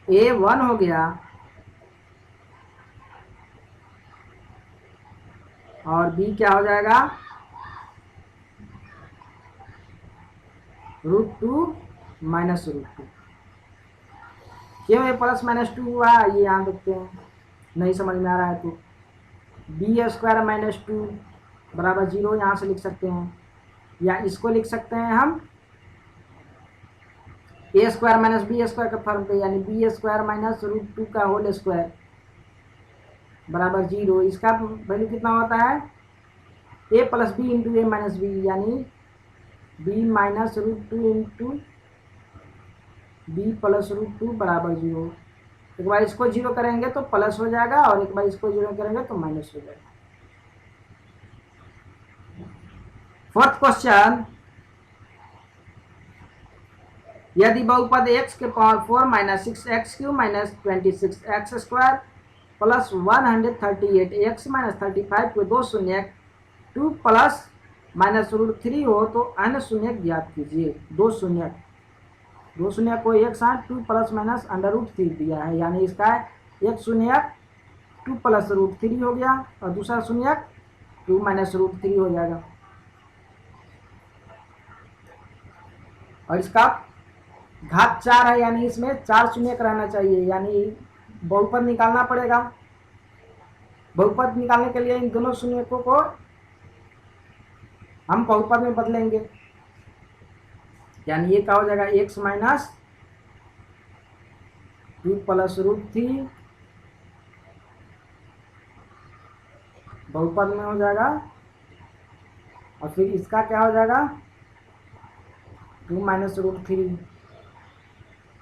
ए 1 हो गया और बी क्या हो जाएगा, √2 माइनस √2। क्यों ये प्लस -2 हुआ, ये यहाँ देखते हैं, नहीं समझ में आ रहा है तो बी स्क्वायर -2 बराबर 0 यहाँ से लिख सकते हैं, या इसको लिख सकते हैं हम ए स्क्वायर माइनस बी स्क्वायर का फॉर्म पे, यानी बी स्क्वायर माइनस √2 का होल स्क्वायर बराबर 0। इसका वैल्यू कितना होता है, A plus B into A minus B, यानी B minus √2 into B plus √2 बराबर 0। एक बार इसको 0 करेंगे तो प्लस हो जाएगा, और एक बार इसको 0 करेंगे तो माइनस हो जाएगा। फोर्थ क्वेश्चन, यदि बहुपद x के power 4 minus 6x³ minus 26x² plus 138x minus 35 को दो शून्यक 2 प्लस माइनस √3 हो तो अन्य शून्यक ज्ञात कीजिए। दो शून्यक को एक साथ 2 प्लस माइनस √3 दिया है, यानी इसका एक शून्यक 2 प्लस √3 हो गया, और दूसरा शून्यक 2 माइनस √3 हो जाएगा, और इसका घात 4 है, यानी इसमें 4 शून्यक रहना चाहिए, यानी बहुपद निकालना पड़ेगा। बहुपद निकालने के लिए इन दोनों शून्यकों को हम बहुपद में बदलेंगे, यानी ये क्या हो जाएगा, x माइनस 2 प्लस √3 बहुपद में हो जाएगा, और फिर इसका क्या हो जाएगा 2 माइनस √3,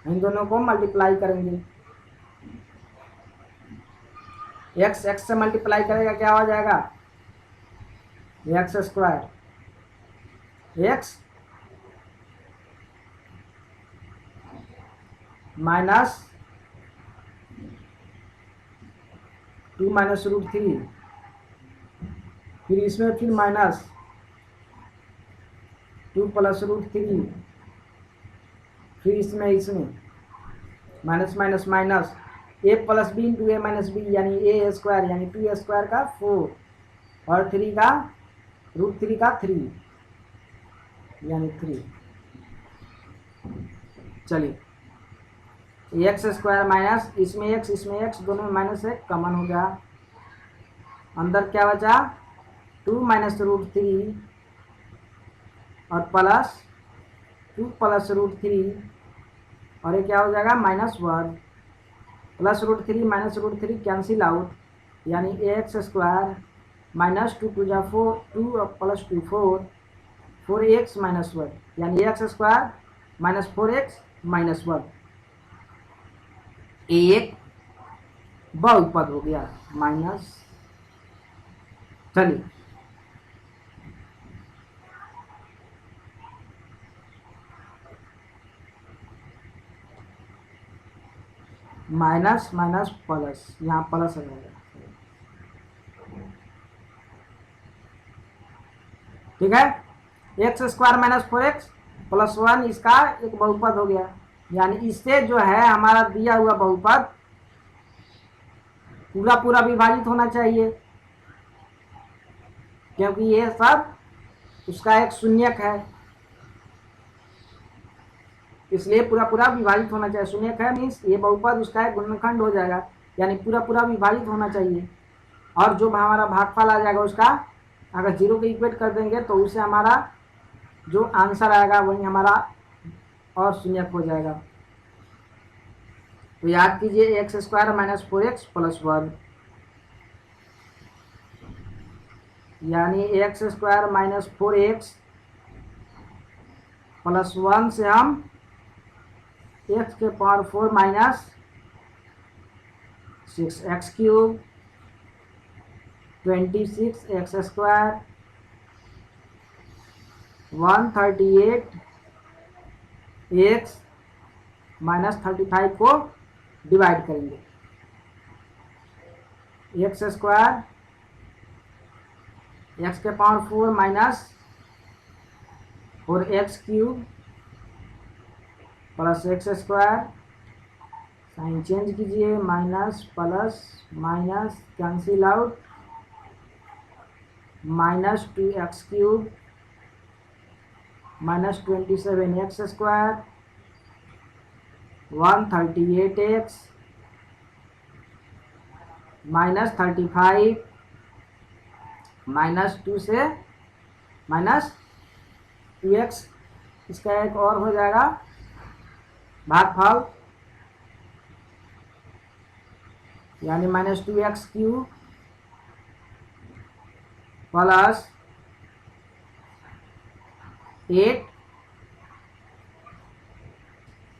इन दोनों को मल्टीप्लाई करेंगे, x से मल्टीप्लाई करेगा क्या हो जाएगा, x² x माइनस 2 माइनस √3, फिर इसमें फिर माइनस 2 प्लस √3, फिर इसमें minus minus minus a plus B into A minus B, यानी a² यानी 2a² का 4 और 3 का √3 का 3, यानी 3। चलिए x² माइनस इसमें x दोनों में माइनस है, कॉमन हो गया, अंदर क्या बचा 2 माइनस √3 और प्लस 2 प्लस √3, और ये क्या हो जाएगा -1, प्लस √3 माइनस √3 कैंसिल आउट, यानी ax² माइनस 2 2 जा 4, 2 और प्लस 2 4, 4x माइनस 1, यानी x² माइनस 4x माइनस 1, एक बहुपद हो गया माइनस। चलिए माइनस माइनस प्लस, यहाँ प्लस आ जाएगा, ठीक है। x² माइनस 4x प्लस 1 इसका एक बहुपद हो गया, यानी इससे जो है हमारा दिया हुआ बहुपद पूरा पूरा विभाजित होना चाहिए, क्योंकि ये सब उसका एक शून्यक है, इसलिए पूरा पूरा विभाजित होना चाहिए। शून्यक है मीन्स ये बहुपद उसका एक गुणनखंड हो जाएगा, यानी पूरा पूरा विभाजित होना चाहिए। और जो हमारा भागफल आ जाएगा उसका अगर 0 के इक्वेट कर देंगे तो उससे हमारा जो आंसर आएगा वही हमारा और शून्यक हो जाएगा। तो याद कीजिए x square minus 4x plus 1, यानी x square minus 4x plus 1 से हम x के power 4 minus 6x cube 26x square 138x minus 35 को डिवाइड करेंगे। एक्स स्क्वायर एक्स के power 4 minus 4x cube plus x square, sign change कीजिए, minus plus minus cancel out, minus 2x cube minus 27x square 138x minus 35 minus 2 से minus 2x, इसका एक और हो जाएगा भागफल, यानी minus 2x cube plus 8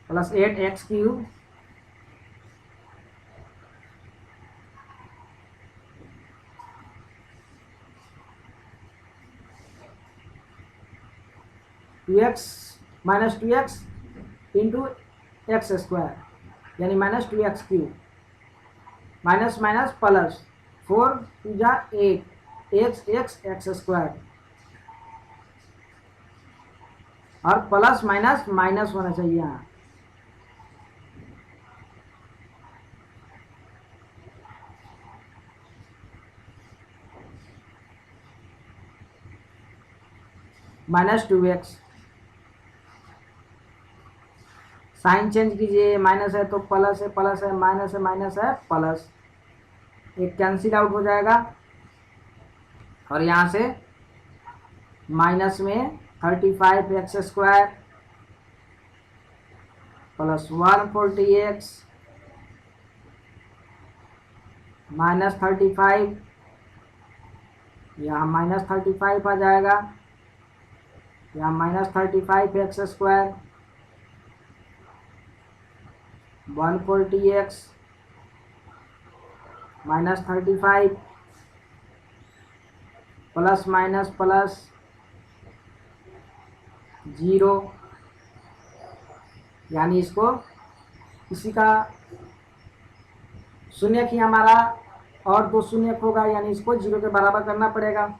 plus 8x cube minus 2x into x square, यानी minus 2x cube minus minus plus 4 2 जा 8 एक्स स्क्वायर और प्लस माइनस माइनस होना चाहिए यहाँ। माइनस 2x, साइन चेंज कीजिए, माइनस है तो प्लस है, प्लस है माइनस है, माइनस है प्लस, एक कैंसिल आउट हो जाएगा और यहाँ से माइनस में 35x square plus 140x minus 35, यहाँ माइनस 35 आ जाएगा, यहाँ minus 35x square 140x minus 35 plus minus plus 0, यानी इसको इसी का शून्यक ही हमारा और 2 शून्यक होगा, यानी इसको 0 के बराबर करना पड़ेगा।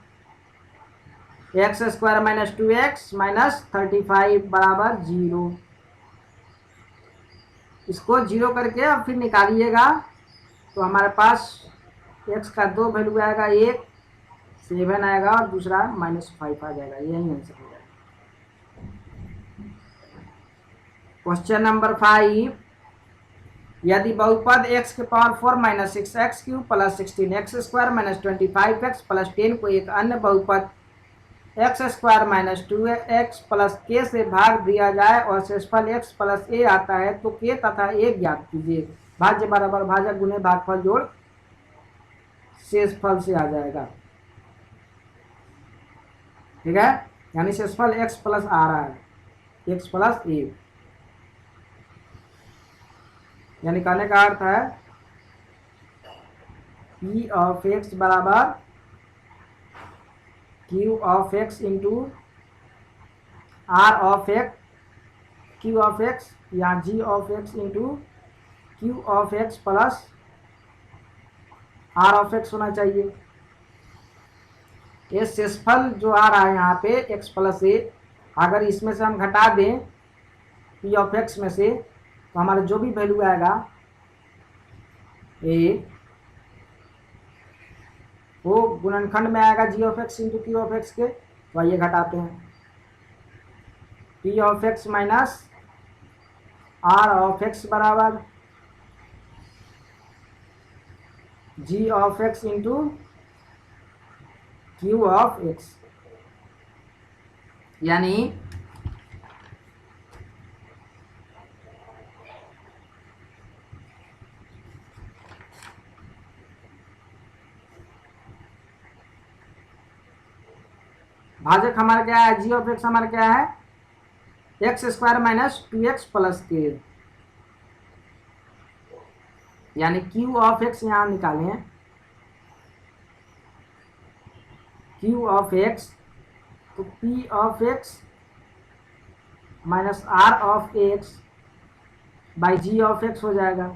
X square minus 2x minus 35 बराबर 0, इसको 0 करके अब फिर निकालिएगा तो हमारे पास x का 2 वैल्यू आएगा, एक 7 आएगा और दूसरा -5 आ जाएगा, यही आंसर हो जाएगा। क्वेश्चन नंबर 5, यदि बहुपद x के power 4 minus 6x cube plus 16x square minus 25x plus 10 को एक अन्य बहुपद x square minus 2x plus k से भाग दिया जाए और शेषफल x प्लस a आता है तो k तथा a ज्ञात कीजिए। भाज्य बराबर भाजक गुणे भागफल जोड़ शेषफल से आ जाएगा, ठीक है, यानी शेषफल x प्लस आ रहा है, x प्लस a, यानी कहने का अर्थ है p ऑफ x बराबर q ऑफ x into r of x, q ऑफ x या g ऑफ x इंटू q ऑफ x plus r of x होना चाहिए। ये शेषफल जो आ रहा है यहाँ पे x प्लस a, अगर इसमें से हम घटा दें p ऑफ x में से तो हमारा जो भी वैल्यू आएगा a वो गुणनखंड में आएगा g ऑफ x इंटू q ऑफ x के, तो आइए घटाते हैं। p of x minus are of x बराबर g of x into q of x, यानी भाजक हमारा क्या है, जी ऑफ एक्स हमारा क्या है, x square minus 2x plus के, यानी क्यू ऑफ एक्स यहां निकालें, क्यू ऑफ एक्स तो P of x minus are of x by G of x हो जाएगा,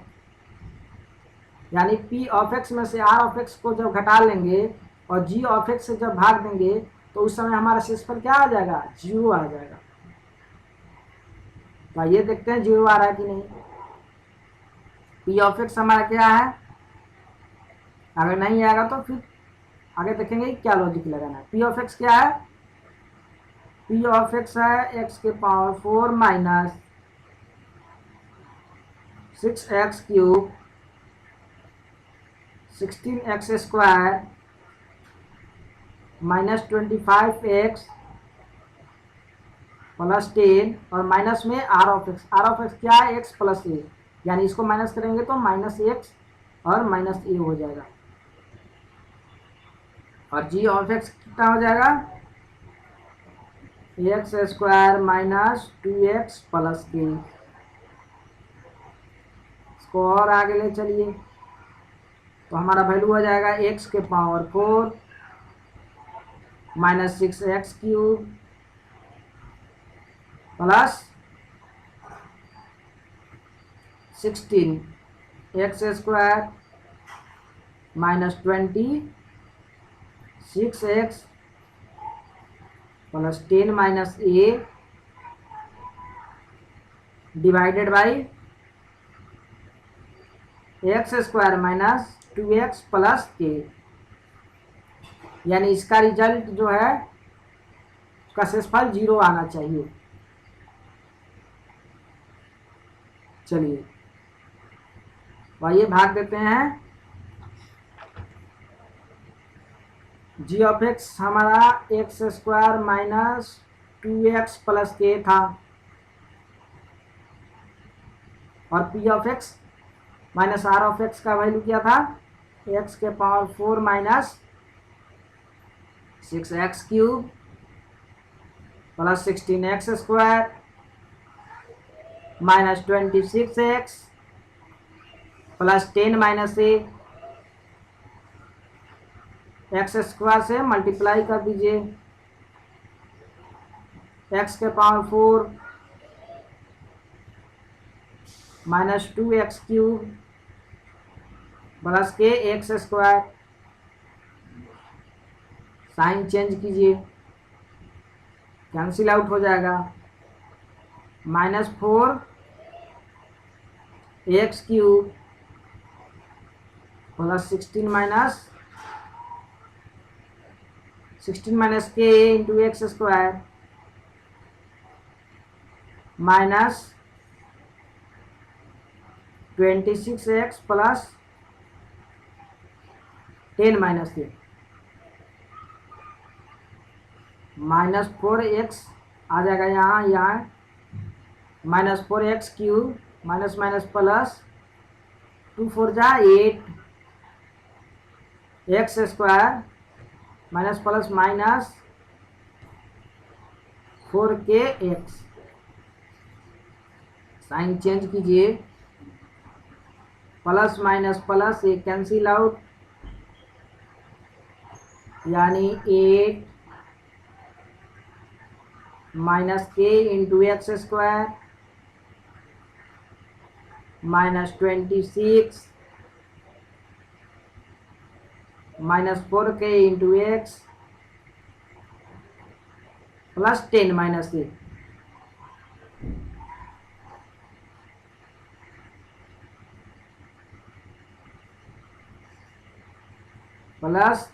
यानी पी ऑफ एक्स में से आर ऑफ एक्स को जब घटा लेंगे और जी ऑफ एक्स से जब भाग देंगे तो उस समय हमारा शेषफल क्या आ जाएगा, 0 आ जाएगा। तो आइए देखते हैं 0 आ रहा है कि नहीं। पी ऑफ एक्स हमारा क्या है, अगर नहीं आएगा तो फिर आगे देखेंगे क्या लॉजिक लगाना है। पी ऑफ एक्स क्या है, पी ऑफ एक्स है एक्स के power 4 minus 6x cube 16x square minus 25x plus 10 और माइनस में R of x. R of x क्या है, x प्लस ए, यानी इसको माइनस करेंगे तो माइनस एक्स और माइनस ए हो जाएगा, और जी ऑफ एक्स कितना हो जाएगा, x square minus 2x plus के। इसको और आगे ले चलिए तो हमारा वैल्यू हो जाएगा x के power 4 minus 6x cube plus 16x square minus 26x plus 10 minus A divided by x square minus 2x plus के, यानी इसका रिजल्ट जो है उसका शेषफल 0 आना चाहिए। चलिए तो आइए भाग देते हैं। जी ऑफ एक्स हमारा x square minus 2x plus k था, और p of x minus are of x का वैल्यू क्या था, एक्स के power 4 minus 6x cube plus 16x square minus 26x plus 10 minus a, x square से multiply कर दीजिए, एक्स के power 4 minus 2x cube plus k x square, sign change कीजिए, cancel out हो जाएगा, minus 4x cube plus 16 minus k into x square minus 26x plus 10 minus k minus 4x आ जाएगा यहाँ minus 4x cube minus minus plus 2 4 जा 8 x square minus plus minus 4k x, sign change कीजिए, plus minus plus ये cancel out, यानी 8 minus k into x square minus 26 minus 4k into x plus 10 minus ए, plus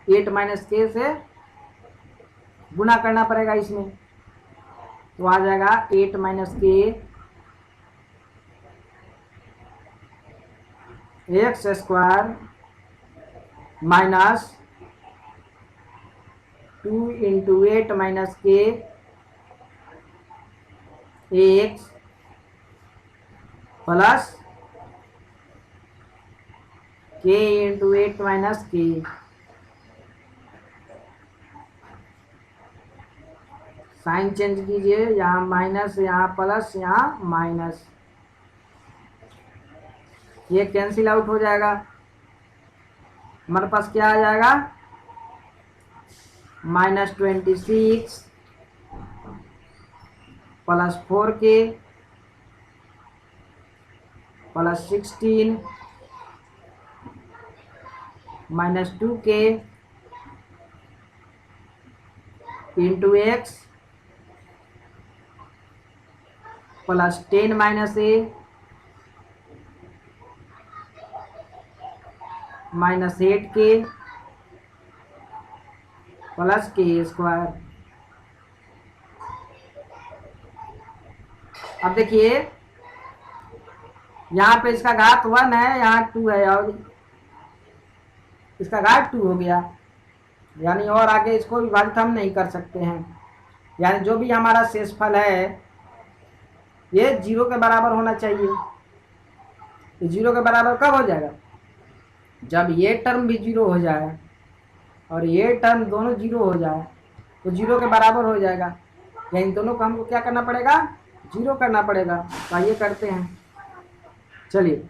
8 minus k से गुना करना पड़ेगा इसमें, तो आ जाएगा 8 माइनस के x square minus 2 into 8 minus के एक्स प्लस के इंटू 8 माइनस के। साइन चेंज कीजिए, यहाँ माइनस, यहाँ प्लस, यहाँ माइनस, ये कैंसिल आउट हो जाएगा। हमारे पास क्या आ जाएगा, -26 plus 4k plus 16 minus 2k into x plus 10 minus a minus 8k plus के स्क्वायर। अब देखिए यहाँ पे इसका घात 1 है, यहाँ 2 है और इसका घात 2 हो गया, यानी और आगे इसको विभाजित हम नहीं कर सकते हैं। यानी जो भी हमारा शेषफल है ये 0 के बराबर होना चाहिए। ये 0 के बराबर कब हो जाएगा, जब ये टर्म भी 0 हो जाए और ये टर्म दोनों 0 हो जाए तो 0 के बराबर हो जाएगा। यानी दोनों को हमको क्या करना पड़ेगा, 0 करना पड़ेगा। तो आइए करते हैं, चलिए।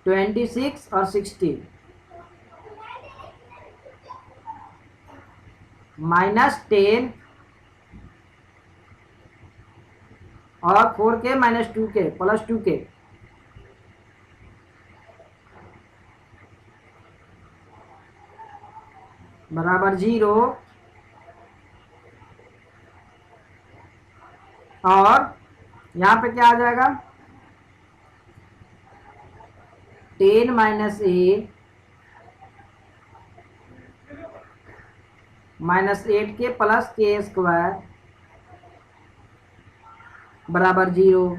-26 और 16 -10 और 4k minus 2k plus 2k बराबर 0। और यहाँ पे क्या आ जाएगा, 10 minus a minus 8k plus के स्क्वायर बराबर 0।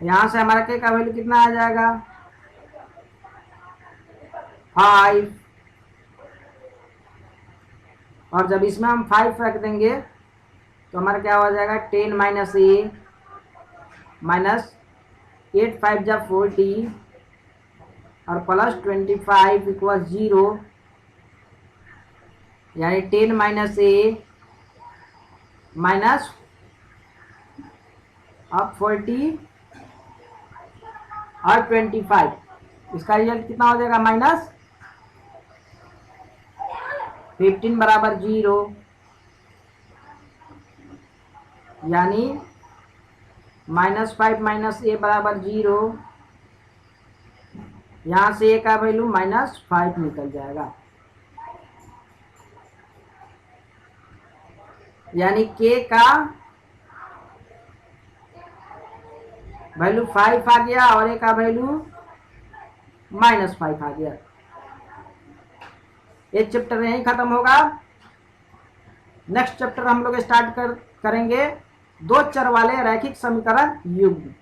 यहाँ से हमारा k का वैल्यू कितना आ जाएगा, 5। और जब इसमें हम 5 रख देंगे तो हमारा क्या हो जाएगा, 10 माइनस a माइनस 8 5 जा 40 और प्लस 25 इक्वल 0। यानी 10 माइनस a माइनस अब 40 और 25, इसका रिजल्ट कितना हो जाएगा, -15 बराबर 0। यानी -5 माइनस a बराबर 0। यहाँ से a का वैल्यू -5 निकल जाएगा। यानी k का वैल्यू 5 आ गया और a का वैल्यू -5 आ गया। एक चैप्टर यहीं खत्म होगा। नेक्स्ट चैप्टर हम लोग स्टार्ट करेंगे 2 चर वाले रैखिक समीकरण युग्म।